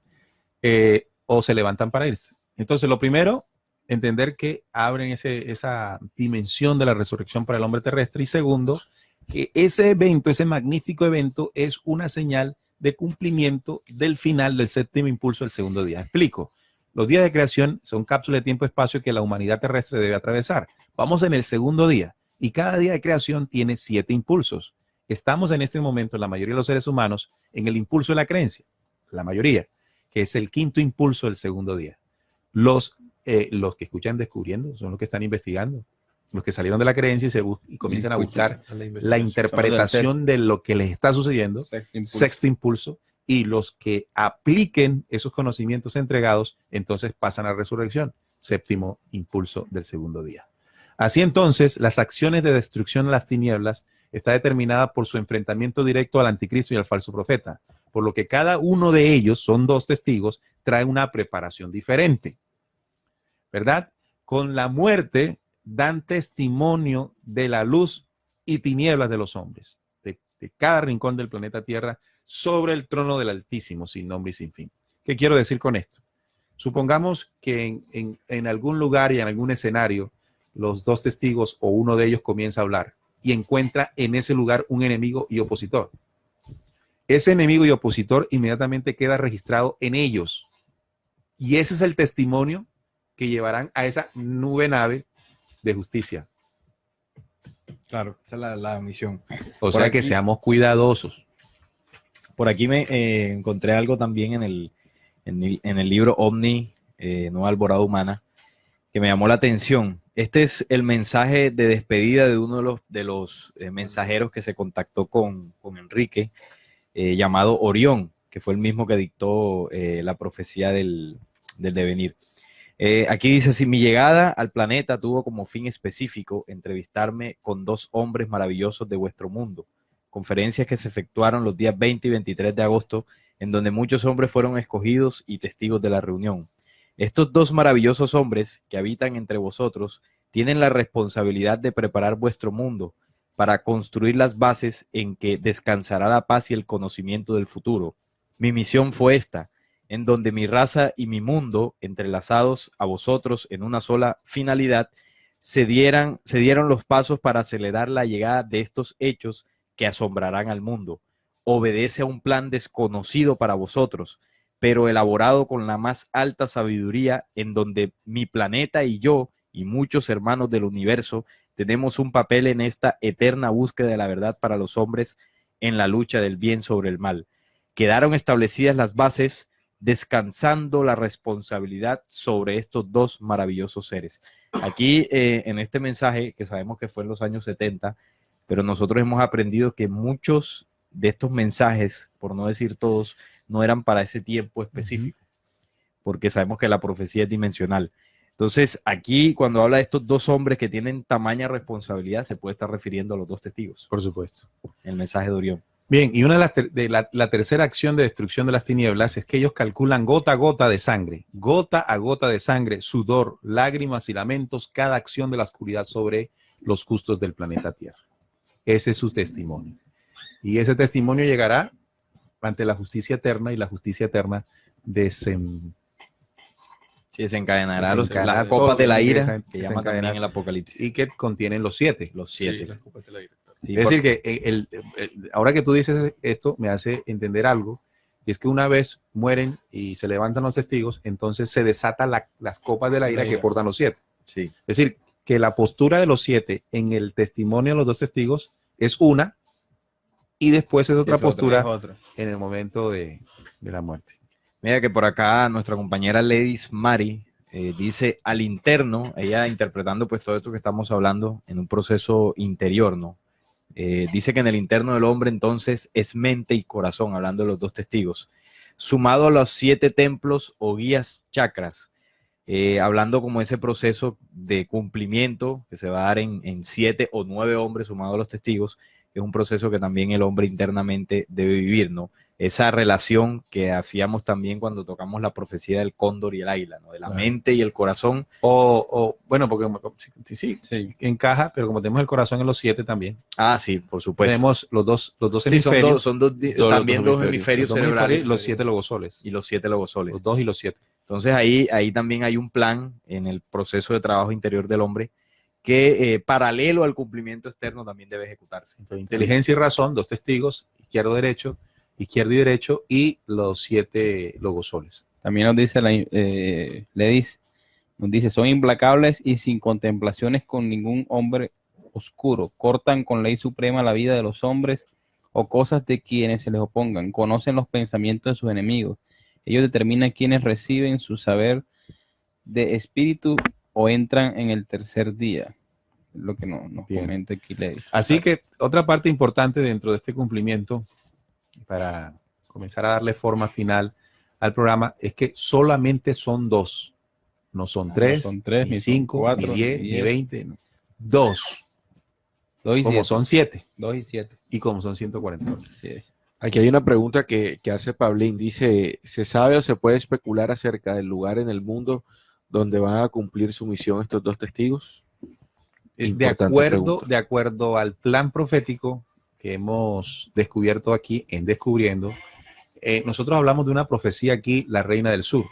S2: O se levantan para irse. Entonces, lo primero, entender que abren esa dimensión de la resurrección para el hombre terrestre. Y segundo, que ese evento, ese magnífico evento, es una señal de cumplimiento del final del 7º impulso del segundo día. Explico. Los días de creación son cápsulas de tiempo-espacio que la humanidad terrestre debe atravesar. Vamos en el segundo día y cada día de creación tiene 7 impulsos. Estamos en este momento, la mayoría de los seres humanos, en el impulso de la creencia, la mayoría, que es el 5º impulso del segundo día. Los que escuchan descubriendo son los que están investigando, los que salieron de la creencia y comienzan a buscar la interpretación de lo que les está sucediendo, 6º impulso, y los que apliquen esos conocimientos entregados, entonces pasan a resurrección, 7º impulso del segundo día. Así entonces, las acciones de destrucción de las tinieblas está determinada por su enfrentamiento directo al anticristo y al falso profeta, por lo que cada uno de ellos, son dos testigos, trae una preparación diferente, ¿verdad? Con la muerte dan testimonio de la luz y tinieblas de los hombres, de cada rincón del planeta Tierra, sobre el trono del Altísimo, sin nombre y sin fin. ¿Qué quiero decir con esto? Supongamos que en algún lugar y en algún escenario, los dos testigos o uno de ellos comienza a hablar y encuentra en ese lugar un enemigo y opositor. Ese enemigo y opositor inmediatamente queda registrado en ellos. Y ese es el testimonio que llevarán a esa nave de justicia.
S4: Claro, esa es la misión.
S2: O sea que seamos cuidadosos.
S4: Por aquí me encontré algo también en el libro Omni, Nueva Alborada Humana, que me llamó la atención. Este es el mensaje de despedida de uno de los mensajeros que se contactó con Enrique, llamado Orión, que fue el mismo que dictó la profecía del devenir. Aquí dice, si mi llegada al planeta tuvo como fin específico entrevistarme con dos hombres maravillosos de vuestro mundo, conferencias que se efectuaron los días 20 y 23 de agosto, en donde muchos hombres fueron escogidos y testigos de la reunión. Estos dos maravillosos hombres que habitan entre vosotros tienen la responsabilidad de preparar vuestro mundo para construir las bases en que descansará la paz y el conocimiento del futuro. Mi misión fue esta, en donde mi raza y mi mundo, entrelazados a vosotros en una sola finalidad, se dieron los pasos para acelerar la llegada de estos hechos que asombrarán al mundo. Obedece a un plan desconocido para vosotros, pero elaborado con la más alta sabiduría, en donde mi planeta y yo y muchos hermanos del universo tenemos un papel en esta eterna búsqueda de la verdad para los hombres en la lucha del bien sobre el mal. Quedaron establecidas las bases, descansando la responsabilidad sobre estos dos maravillosos seres. Aquí en este mensaje, que sabemos que fue en los años 70, pero nosotros hemos aprendido que muchos de estos mensajes, por no decir todos, no eran para ese tiempo específico, porque sabemos que la profecía es dimensional. Entonces, aquí cuando habla de estos dos hombres que tienen tamaña responsabilidad, se puede estar refiriendo a los dos testigos.
S2: Por supuesto.
S4: El mensaje de Orión.
S2: Bien, y una de la tercera acción de destrucción de las tinieblas es que ellos calculan gota a gota de sangre, gota a gota de sangre, sudor, lágrimas y lamentos, cada acción de la oscuridad sobre los justos del planeta Tierra. Ese es su testimonio. Y ese testimonio llegará ante la justicia eterna, y la justicia eterna
S4: desencadenará las copas de la ira, que llama también el Apocalipsis.
S2: Y que contienen los siete.
S4: Los siete.
S3: Sí, las copas de la ira.
S4: Sí,
S2: es decir, que ahora que tú dices esto, me hace entender algo, y es que una vez mueren y se levantan los testigos, entonces se desatan las copas de la ira que portan los siete.
S4: Sí.
S2: Es decir, que la postura de los siete en el testimonio de los dos testigos es una, y después es otra postura en el momento de la muerte.
S4: Mira que por acá nuestra compañera Ledis Mari dice al interno, ella interpretando pues todo esto que estamos hablando en un proceso interior, ¿no? Dice que en el interno del hombre entonces es mente y corazón, hablando de los dos testigos, sumado a los 7 templos o guías chakras, hablando como ese proceso de cumplimiento que se va a dar en 7 o 9 hombres sumado a los testigos, que es un proceso que también el hombre internamente debe vivir, ¿no? Esa relación que hacíamos también cuando tocamos la profecía del cóndor y el águila, ¿no? De la mente y el corazón.
S2: Bueno, porque sí, encaja, pero como tenemos el corazón en los 7 también.
S4: Ah, sí, por supuesto.
S2: Tenemos los dos
S4: Sí,
S2: hemisferios.
S4: son dos hemisferios cerebrales.
S2: Los 7 logosoles.
S4: Y los 7 logosoles.
S2: Los 2 y los 7.
S4: Entonces ahí también hay un plan en el proceso de trabajo interior del hombre que paralelo al cumplimiento externo también debe ejecutarse.
S2: Entonces, inteligencia y razón, 2 testigos, izquierda y derecho, y los 7 logosoles.
S5: También nos dice Ledis, nos dice, son implacables y sin contemplaciones con ningún hombre oscuro, cortan con ley suprema la vida de los hombres o cosas de quienes se les opongan, conocen los pensamientos de sus enemigos, ellos determinan quienes reciben su saber de espíritu o entran en el tercer día, lo que nos comenta aquí Ledis.
S2: Así que otra parte importante dentro de este cumplimiento, para comenzar a darle forma final al programa, es que solamente son 2, no son 3,
S5: no son 3,
S2: ni
S5: ni
S2: 5,
S5: son 4,
S2: ni 10,
S5: ni
S2: ni 20, 2.
S5: 2 y
S2: como
S5: 7.
S2: son 7
S5: 2 y 7.
S2: y como son 144.
S5: Sí.
S3: Aquí hay una pregunta que hace Pablín. Dice, ¿se sabe o se puede especular acerca del lugar en el mundo donde van a cumplir su misión estos dos testigos? Importante pregunta.
S2: De acuerdo al plan profético que hemos descubierto aquí en Descubriendo, nosotros hablamos de una profecía aquí, la Reina del Sur.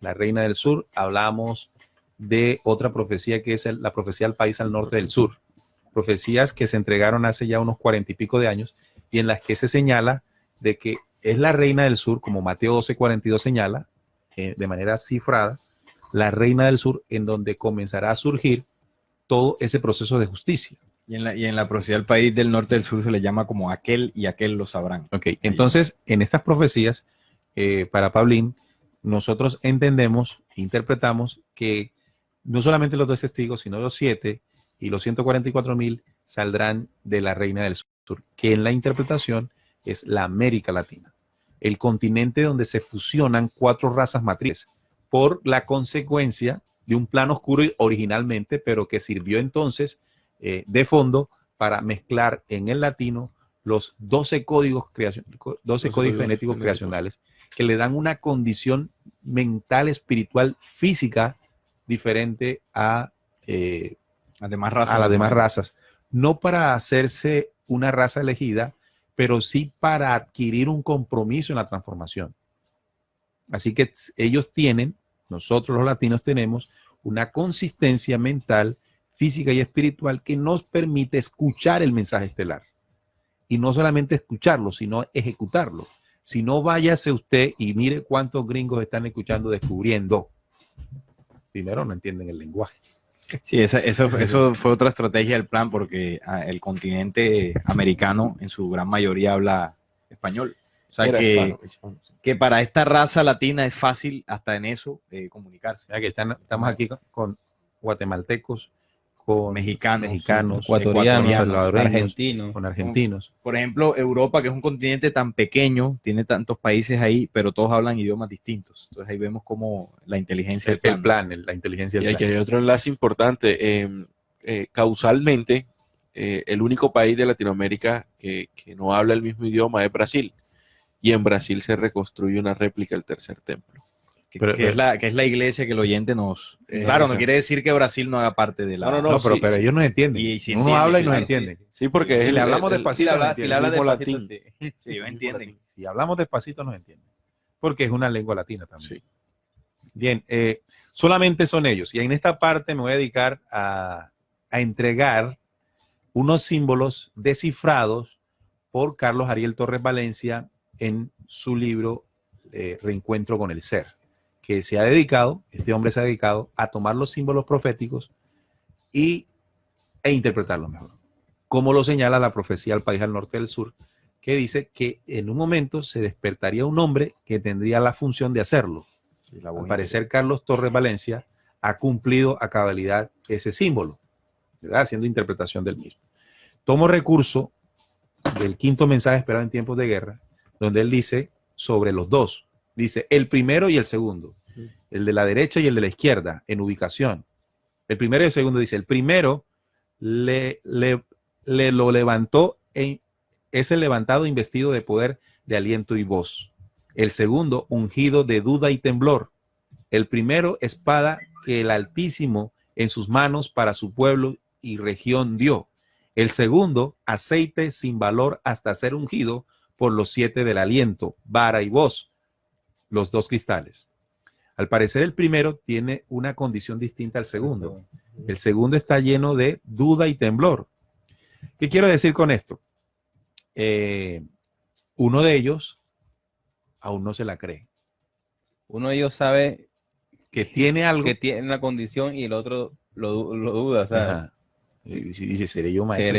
S2: La Reina del Sur, hablamos de otra profecía que es la profecía del país al norte del sur. Profecías que se entregaron hace ya unos 40 y pico de años y en las que se señala de que es la Reina del Sur, como Mateo 12:42 señala, de manera cifrada, la Reina del Sur, en donde comenzará a surgir todo ese proceso de justicia.
S4: Y en la profecía del país del norte del sur se le llama como aquel y aquel lo sabrán.
S2: Ok, entonces en estas profecías, para Pablín, nosotros entendemos, interpretamos que no solamente los 2 testigos, sino los 7 y los 144,000 saldrán de la Reina del Sur, que en la interpretación es la América Latina, el continente donde se fusionan 4 razas matrices por la consecuencia de un plan oscuro originalmente, pero que sirvió entonces de fondo para mezclar en el latino los 12 códigos genéticos creacionales que le dan una condición mental, espiritual, física diferente a las demás razas. No para hacerse una raza elegida, pero sí para adquirir un compromiso en la transformación. Así que ellos tienen, nosotros los latinos tenemos una consistencia mental, física y espiritual que nos permite escuchar el mensaje estelar. Y no solamente escucharlo, sino ejecutarlo. Si no, váyase usted y mire cuántos gringos están escuchando Descubriendo. Primero, no entienden el lenguaje.
S4: Sí, eso fue otra estrategia del plan porque el continente americano en su gran mayoría habla español. O sea que para esta raza latina es fácil hasta en eso comunicarse.
S2: O sea que estamos aquí con guatemaltecos, con
S4: mexicanos,
S5: ecuatorianos,
S2: salvadoreños, con argentinos.
S4: Por ejemplo, Europa, que es un continente tan pequeño, tiene tantos países ahí, pero todos hablan idiomas distintos. Entonces ahí vemos cómo la inteligencia
S2: la inteligencia
S3: Y
S2: del
S3: aquí
S2: plan.
S3: hay otro enlace importante. Causalmente, el único país de Latinoamérica que no habla el mismo idioma es Brasil. Y en Brasil se reconstruye una réplica del tercer templo.
S4: Que es la iglesia que el oyente nos... claro, no quiere decir que Brasil no haga parte de la...
S2: No, pero
S3: sí.
S2: ellos nos entienden.
S4: Y si
S2: Uno
S4: entienden,
S2: habla y nos
S4: claro,
S2: entiende.
S3: Sí, porque
S2: Si le hablamos despacito, nos
S5: Si
S2: entienden.
S5: le habla
S3: mismo
S5: despacito,
S3: latín.
S5: sí.
S4: Sí, ellos entienden.
S2: Si hablamos despacito, nos entienden. Porque es una lengua latina también.
S3: Sí.
S2: Bien, solamente son ellos. Y en esta parte me voy a dedicar a entregar unos símbolos descifrados por Carlos Ariel Torres Valencia en su libro Reencuentro con el Ser, que este hombre se ha dedicado a tomar los símbolos proféticos e interpretarlos mejor. Como lo señala la profecía al país al norte del sur, que dice que en un momento se despertaría un hombre que tendría la función de hacerlo. Al parecer, Carlos Torres Valencia ha cumplido a cabalidad ese símbolo, ¿verdad? Haciendo interpretación del mismo. Tomo recurso del quinto mensaje esperado en tiempos de guerra, donde él dice sobre los dos. Dice el primero y el segundo, el de la derecha y el de la izquierda, en ubicación. El primero y el segundo dice, el primero le lo levantó, es el levantado investido de poder, de aliento y voz. El segundo, ungido de duda y temblor. El primero, espada que el Altísimo en sus manos para su pueblo y región dio. El segundo, aceite sin valor hasta ser ungido por los 7 del aliento, vara y voz, los 2 cristales. Al parecer el primero tiene una condición distinta al segundo. El segundo está lleno de duda y temblor. ¿Qué quiero decir con esto? Uno de ellos aún no se la cree.
S5: Uno de ellos sabe
S2: que tiene algo.
S5: Que tiene una condición y el otro lo duda, ¿sabes?
S2: Y si dice, seré yo maestro.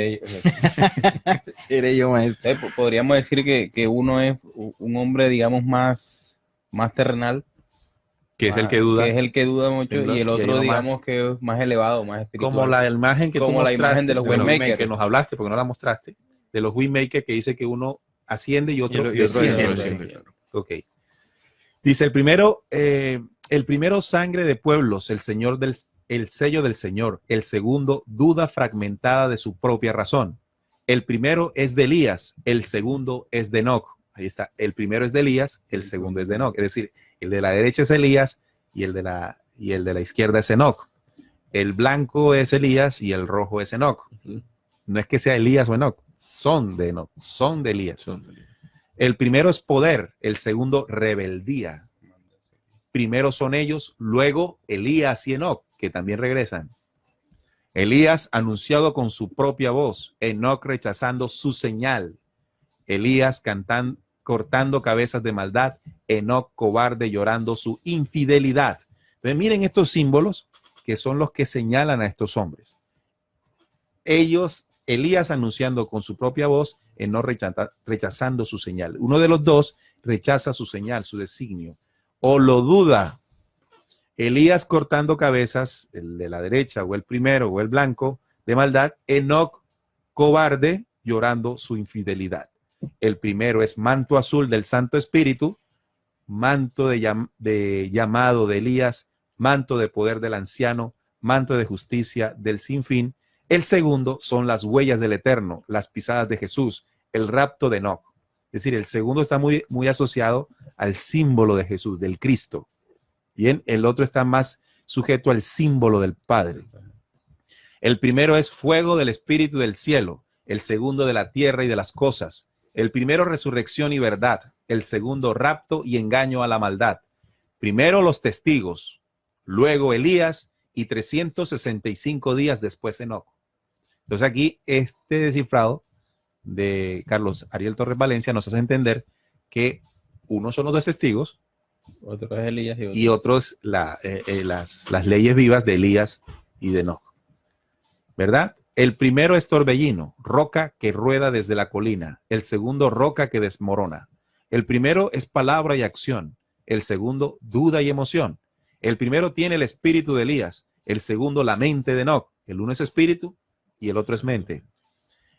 S5: Seré yo maestro. Podríamos decir que uno es un hombre, digamos, más terrenal.
S2: Que es el que duda.
S5: Que es el que duda mucho. Y el otro, digamos, que es más elevado, más espiritual.
S2: Como la imagen que tú mostraste,
S5: la imagen de los Waymakers.
S2: Que nos hablaste, porque no la mostraste, de los Waymakers, que dice que uno asciende y otro desciende. Ok. Dice el primero sangre de pueblos, el Señor el sello del Señor. El segundo, duda fragmentada de su propia razón. El primero es de Elías, el segundo es de Enoc. Ahí está, el primero es de Elías, el segundo es de Enoc. Es decir, el de la derecha es Elías y el de la izquierda es Enoc. El blanco es Elías y el rojo es Enoc. No es que sea Elías o Enoc, son de Enoc, son de Elías. El primero es poder, el segundo rebeldía. Primero son ellos, luego Elías y Enoc, que también regresan. Elías anunciado con su propia voz, Enoc rechazando su señal. Elías cortando cabezas de maldad, Enoc cobarde llorando su infidelidad. Entonces miren estos símbolos que son los que señalan a estos hombres. Ellos, Elías anunciando con su propia voz, Enoc rechazando su señal. Uno de los dos rechaza su señal, su designio, o lo duda. Elías cortando cabezas, el de la derecha o el primero o el blanco de maldad, Enoc cobarde llorando su infidelidad. El primero es manto azul del Santo Espíritu, manto de llamado de Elías, manto de poder del anciano, manto de justicia del sinfín. El segundo son las huellas del Eterno, las pisadas de Jesús, el rapto de Enoc. Es decir, el segundo está muy, muy asociado al símbolo de Jesús, del Cristo. Bien, el otro está más sujeto al símbolo del Padre. El primero es fuego del Espíritu del cielo, el segundo de la tierra y de las cosas. El primero resurrección y verdad, el segundo rapto y engaño a la maldad. Primero los testigos, luego Elías y 365 días después Enoc. Entonces aquí este descifrado de Carlos Ariel Torres Valencia nos hace entender que unos son los dos testigos,
S5: Otro es Elías
S2: y otros las leyes vivas de Elías y de Enoc. ¿Verdad? El primero es torbellino, roca que rueda desde la colina. El segundo, roca que desmorona. El primero es palabra y acción. El segundo, duda y emoción. El primero tiene el espíritu de Elías. El segundo, la mente de Enoc. El uno es espíritu y el otro es mente.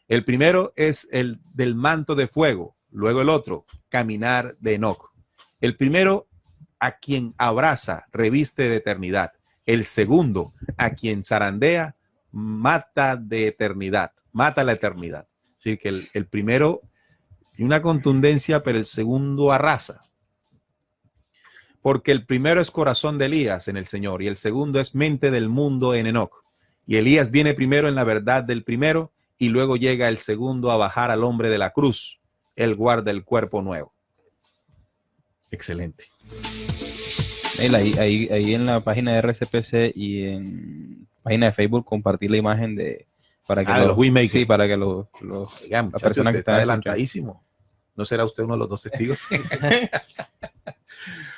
S2: El primero es el del manto de fuego. Luego el otro, caminar de Enoc. El primero, a quien abraza, reviste de eternidad. El segundo, a quien zarandea, mata de eternidad, mata la eternidad. Es decir, que el primero tiene una contundencia, pero el segundo arrasa. Porque el primero es corazón de Elías en el Señor y el segundo es mente del mundo en Enoc. Y Elías viene primero en la verdad del primero y luego llega el segundo a bajar al hombre de la cruz. Él guarda el cuerpo nuevo. Excelente.
S5: Ahí en la página de RCPC y en página de Facebook compartir la imagen para que
S2: los Waymakers.
S5: Sí, para que los
S2: Oiga, muchacho,
S5: personas
S2: usted
S5: que
S2: está
S5: están
S2: adelantadísimo. ¿No será usted uno de los dos testigos?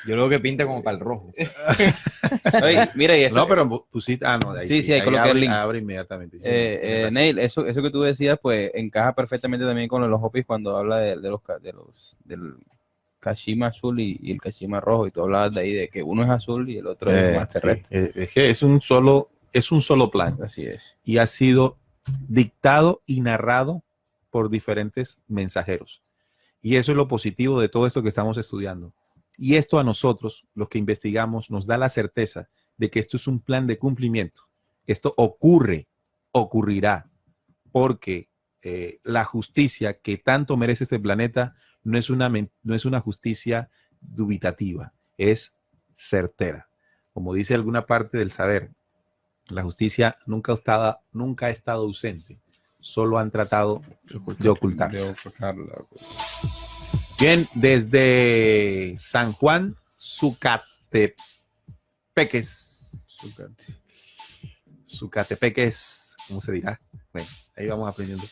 S4: Yo creo que pinta como para el rojo.
S5: Oye, mira, y eso,
S2: No, pero pusiste. Ah, no, de ahí
S5: Sí, ahí coloqué el link.
S2: Abre inmediatamente. Sí,
S5: Neil, eso que tú decías, pues encaja perfectamente también con los Hopis cuando habla del Kashima azul y el Kashima rojo, y tú hablabas de ahí de que uno es azul y el otro es más terrestre.
S2: Sí, es que es un solo plan.
S5: Así es.
S2: Y ha sido dictado y narrado por diferentes mensajeros. Y eso es lo positivo de todo esto que estamos estudiando. Y esto a nosotros, los que investigamos, nos da la certeza de que esto es un plan de cumplimiento. Esto ocurrirá, porque la justicia que tanto merece este planeta no es una justicia dubitativa, es certera. Como dice alguna parte del saber, la justicia nunca ha estado ausente, solo han tratado de ocultarla. Bien, desde San Juan, Zucatepeques, ¿cómo se dirá? Bueno, ahí vamos aprendiendo.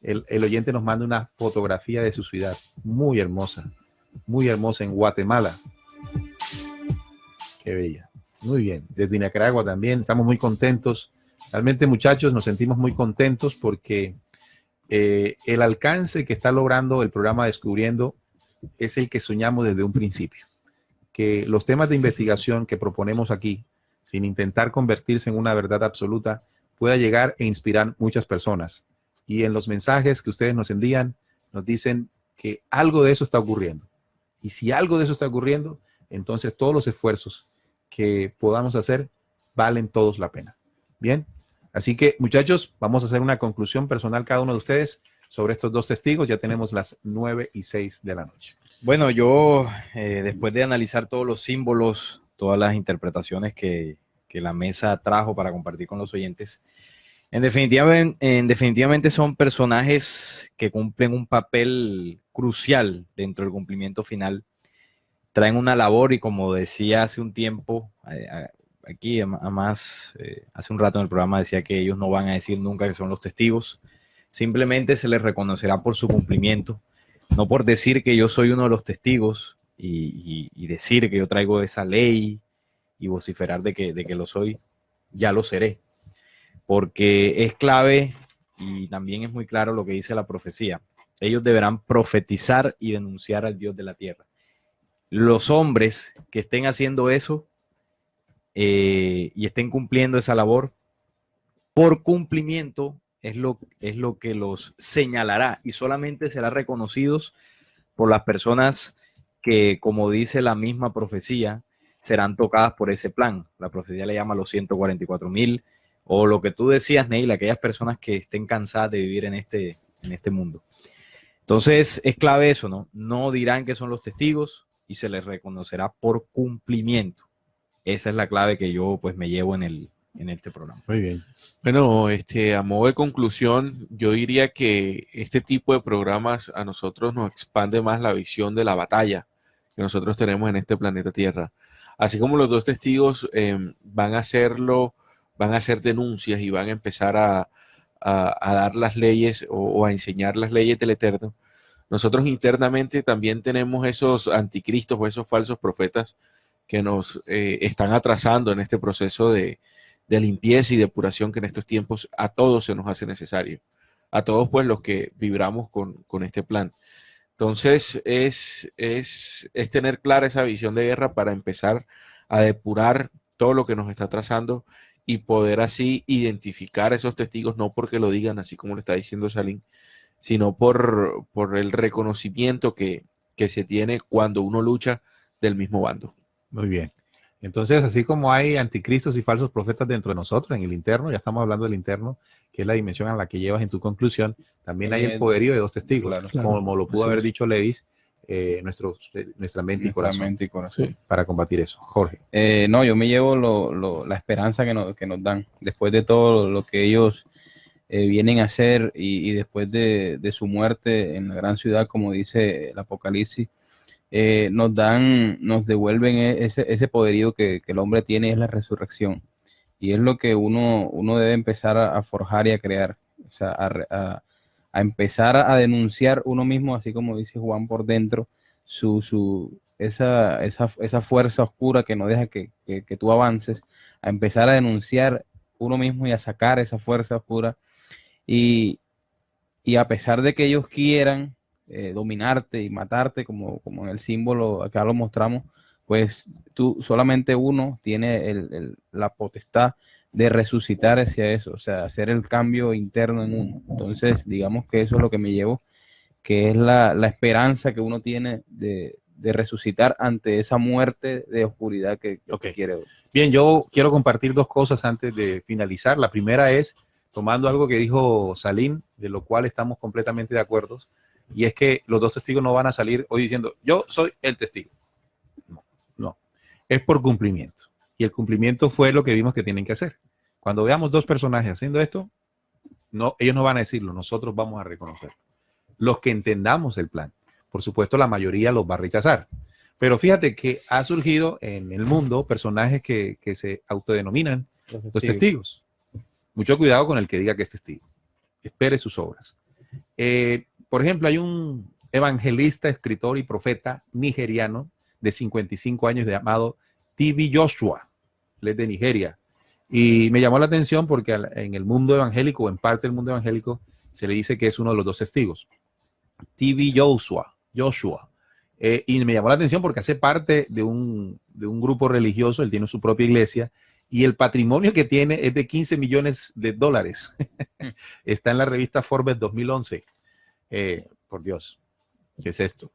S2: El oyente nos manda una fotografía de su ciudad, muy hermosa en Guatemala. Qué bella. Muy bien. Desde Nicaragua también, estamos muy contentos. Realmente, muchachos, nos sentimos muy contentos porque el alcance que está logrando el programa Descubriendo es el que soñamos desde un principio. Que los temas de investigación que proponemos aquí, sin intentar convertirse en una verdad absoluta, pueda llegar e inspirar muchas personas. Y en los mensajes que ustedes nos envían, nos dicen que algo de eso está ocurriendo. Y si algo de eso está ocurriendo, entonces todos los esfuerzos que podamos hacer valen todos la pena. Bien, así que muchachos, vamos a hacer una conclusión personal cada uno de ustedes sobre estos dos testigos. Ya tenemos las 9:06 de la noche.
S4: Bueno, yo después de analizar todos los símbolos, todas las interpretaciones que la mesa trajo para compartir con los oyentes, definitivamente son personajes que cumplen un papel crucial dentro del cumplimiento final. Traen una labor y, como decía hace un tiempo, aquí además hace un rato en el programa decía que ellos no van a decir nunca que son los testigos, simplemente se les reconocerá por su cumplimiento, no por decir que yo soy uno de los testigos y decir que yo traigo esa ley y vociferar de que lo soy, ya lo seré, porque es clave y también es muy claro lo que dice la profecía. Ellos deberán profetizar y denunciar al Dios de la tierra. Los hombres que estén haciendo eso y estén cumpliendo esa labor, por cumplimiento es lo que los señalará y solamente serán reconocidos por las personas que, como dice la misma profecía, serán tocadas por ese plan. La profecía le llama a los 144,000, o lo que tú decías, Neil, aquellas personas que estén cansadas de vivir en este mundo. Entonces es clave eso, ¿no? No dirán que son los testigos y se les reconocerá por cumplimiento. Esa es la clave que yo pues me llevo en este programa.
S2: Muy bien.
S3: Bueno, a modo de conclusión, yo diría que este tipo de programas a nosotros nos expande más la visión de la batalla que nosotros tenemos en este planeta Tierra. Así como los dos testigos van a hacer denuncias y van a empezar a dar las leyes o a enseñar las leyes del Eterno, nosotros internamente también tenemos esos anticristos o esos falsos profetas que nos están atrasando en este proceso de limpieza y depuración que en estos tiempos a todos se nos hace necesario. A todos pues los que vibramos con este plan. Entonces es tener clara esa visión de guerra para empezar a depurar todo lo que nos está atrasando y poder así identificar a esos testigos, no porque lo digan así como le está diciendo Salim, sino por el reconocimiento que se tiene cuando uno lucha del mismo bando.
S2: Muy bien. Entonces, así como hay anticristos y falsos profetas dentro de nosotros, en el interno, ya estamos hablando del interno, que es la dimensión a la que llevas en tu conclusión, también hay el poderío de dos testigos,
S5: Claro.
S2: como lo pudo haber dicho Ledis, nuestra mente y corazón,
S5: Sí.
S2: para combatir eso. Jorge.
S5: No, yo me llevo la esperanza que nos dan después de todo lo que ellos vienen a hacer y después de su muerte en la gran ciudad, como dice el Apocalipsis. Nos devuelven ese poderío que el hombre tiene, es la resurrección, y es lo que uno debe empezar a forjar y a crear, o sea, a empezar a denunciar uno mismo, así como dice Juan, por dentro, esa fuerza oscura que no deja que tú avances, a empezar a denunciar uno mismo y a sacar esa fuerza oscura, y a pesar de que ellos quieran dominarte y matarte, como en el símbolo acá lo mostramos, pues solamente uno tiene la potestad de resucitar hacia eso, o sea, hacer el cambio interno en uno. Entonces, digamos que eso es lo que me llevo, que es la esperanza que uno tiene de resucitar ante esa muerte de oscuridad que quiere.
S2: Bien, yo quiero compartir dos cosas antes de finalizar. La primera es, tomando algo que dijo Salim, de lo cual estamos completamente de acuerdo, y es que los dos testigos no van a salir hoy diciendo, yo soy el testigo. No. Es por cumplimiento. Y el cumplimiento fue lo que vimos que tienen que hacer. Cuando veamos dos personajes haciendo esto, ellos no van a decirlo, nosotros vamos a reconocerlo. Los que entendamos el plan. Por supuesto, la mayoría los va a rechazar. Pero fíjate que ha surgido en el mundo personajes que se autodenominan los testigos. Mucho cuidado con el que diga que es testigo. Espere sus obras. Por ejemplo, hay un evangelista, escritor y profeta nigeriano de 55 años llamado T.B. Joshua. Él es de Nigeria. Y me llamó la atención porque en el mundo evangélico, o en parte del mundo evangélico, se le dice que es uno de los dos testigos. T.B. Joshua. Y me llamó la atención porque hace parte de un grupo religioso, él tiene su propia iglesia, y el patrimonio que tiene es de $15 millones. Está en la revista Forbes 2011. Por Dios, ¿qué es esto?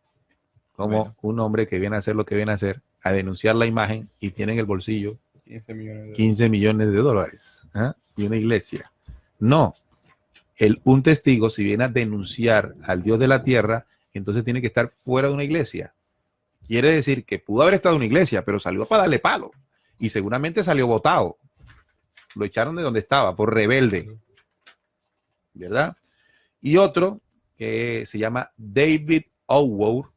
S2: Como un hombre que viene a hacer lo que viene a hacer, a denunciar la imagen, y tiene en el bolsillo
S5: 15 millones de
S2: 15 millones de dólares. ¿Ah? Y una iglesia. No. Un testigo, si viene a denunciar al Dios de la tierra, entonces tiene que estar fuera de una iglesia. Quiere decir que pudo haber estado en una iglesia, pero salió para darle palo. Y seguramente salió botado. Lo echaron de donde estaba, por rebelde. ¿Verdad? Y otro que se llama David Owour,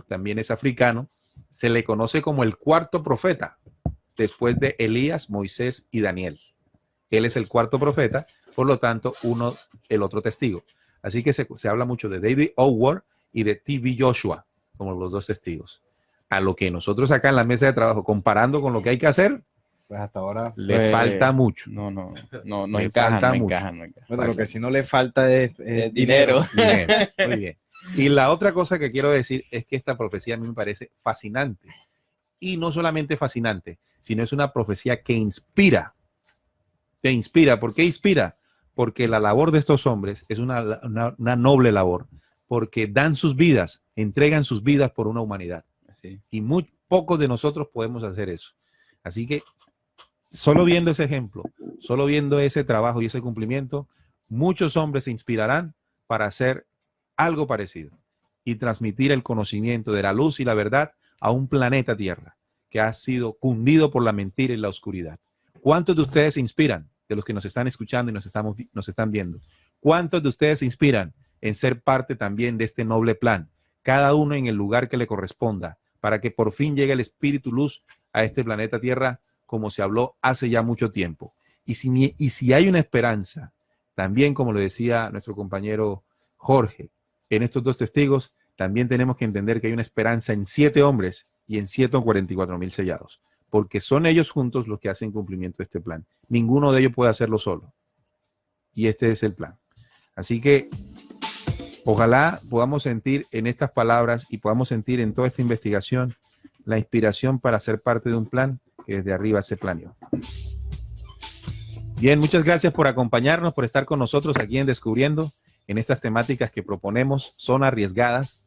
S2: también es africano, se le conoce como el cuarto profeta, después de Elías, Moisés y Daniel. Él es el cuarto profeta, por lo tanto, el otro testigo. Así que se habla mucho de David Owour y de T.B. Joshua, como los dos testigos. A lo que nosotros acá en la mesa de trabajo, comparando con lo que hay que hacer,
S4: Pues hasta ahora,
S2: le falta mucho.
S5: No
S2: Le
S5: encajan,
S2: falta
S5: no
S2: mucho.
S5: encajan.
S4: bueno, lo que sí no le falta es
S5: Dinero.
S2: Bien, muy bien. Y la otra cosa que quiero decir es que esta profecía a mí me parece fascinante. Y no solamente fascinante, sino es una profecía que inspira. Te inspira. ¿Por qué inspira? Porque la labor de estos hombres es una noble labor. Porque dan sus vidas, entregan sus vidas por una humanidad.
S5: Sí.
S2: Y muy pocos de nosotros podemos hacer eso. Así que solo viendo ese ejemplo, solo viendo ese trabajo y ese cumplimiento, muchos hombres se inspirarán para hacer algo parecido y transmitir el conocimiento de la luz y la verdad a un planeta Tierra que ha sido cundido por la mentira y la oscuridad. ¿Cuántos de ustedes se inspiran, de los que nos están escuchando y nos están viendo? ¿Cuántos de ustedes se inspiran en ser parte también de este noble plan? Cada uno en el lugar que le corresponda, para que por fin llegue el espíritu luz a este planeta Tierra, como se habló hace ya mucho tiempo. Y si hay una esperanza, también como lo decía nuestro compañero Jorge, en estos dos testigos, también tenemos que entender que hay una esperanza en 7 hombres y en 144,000 sellados, porque son ellos juntos los que hacen cumplimiento de este plan. Ninguno de ellos puede hacerlo solo. Y este es el plan. Así que ojalá podamos sentir en estas palabras y podamos sentir en toda esta investigación la inspiración para ser parte de un plan que desde arriba se planeó. Bien, muchas gracias por acompañarnos, por estar con nosotros aquí en Descubriendo, en estas temáticas que proponemos. Son arriesgadas,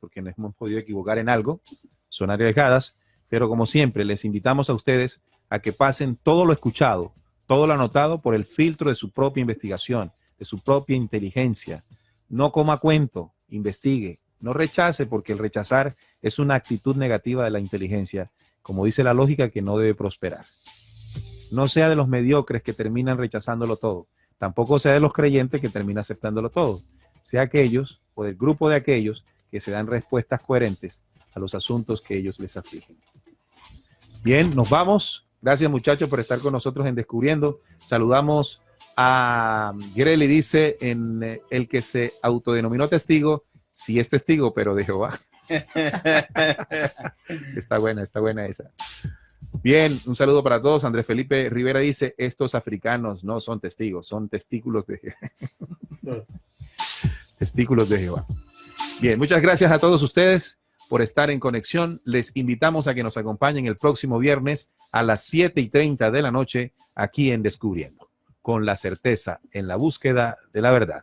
S2: porque nos hemos podido equivocar en algo, son arriesgadas, pero como siempre les invitamos a ustedes a que pasen todo lo escuchado, todo lo anotado por el filtro de su propia investigación, de su propia inteligencia. No coma cuento, investigue, no rechace, porque el rechazar es una actitud negativa de la inteligencia, como dice la lógica, que no debe prosperar. No sea de los mediocres que terminan rechazándolo todo, tampoco sea de los creyentes que terminan aceptándolo todo. Sea aquellos o del grupo de aquellos que se dan respuestas coherentes a los asuntos que ellos les afligen. Bien, nos vamos. Gracias, muchachos, por estar con nosotros en Descubriendo. Saludamos a Greli, dice, en el que se autodenominó testigo, sí es testigo, pero de Jehová. Está buena esa. Bien, un saludo para todos. Andrés Felipe Rivera dice, estos africanos no son testigos, son testículos de Jehová. Testículos de Jehová. Bien, muchas gracias a todos ustedes por estar en conexión. Les invitamos a que nos acompañen el próximo viernes a las 7:30 de la noche aquí en Descubriendo, con la certeza en la búsqueda de la verdad.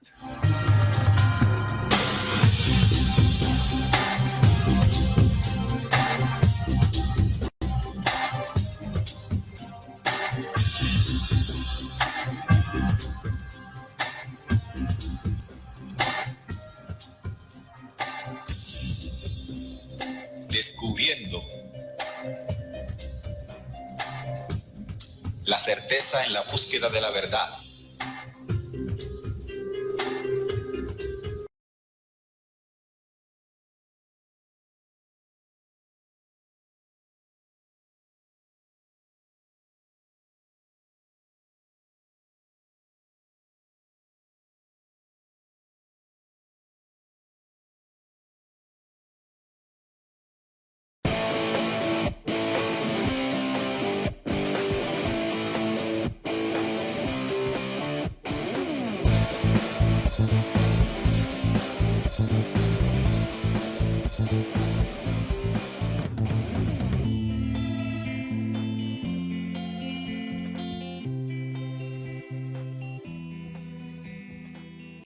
S1: Descubriendo la certeza en la búsqueda de la verdad.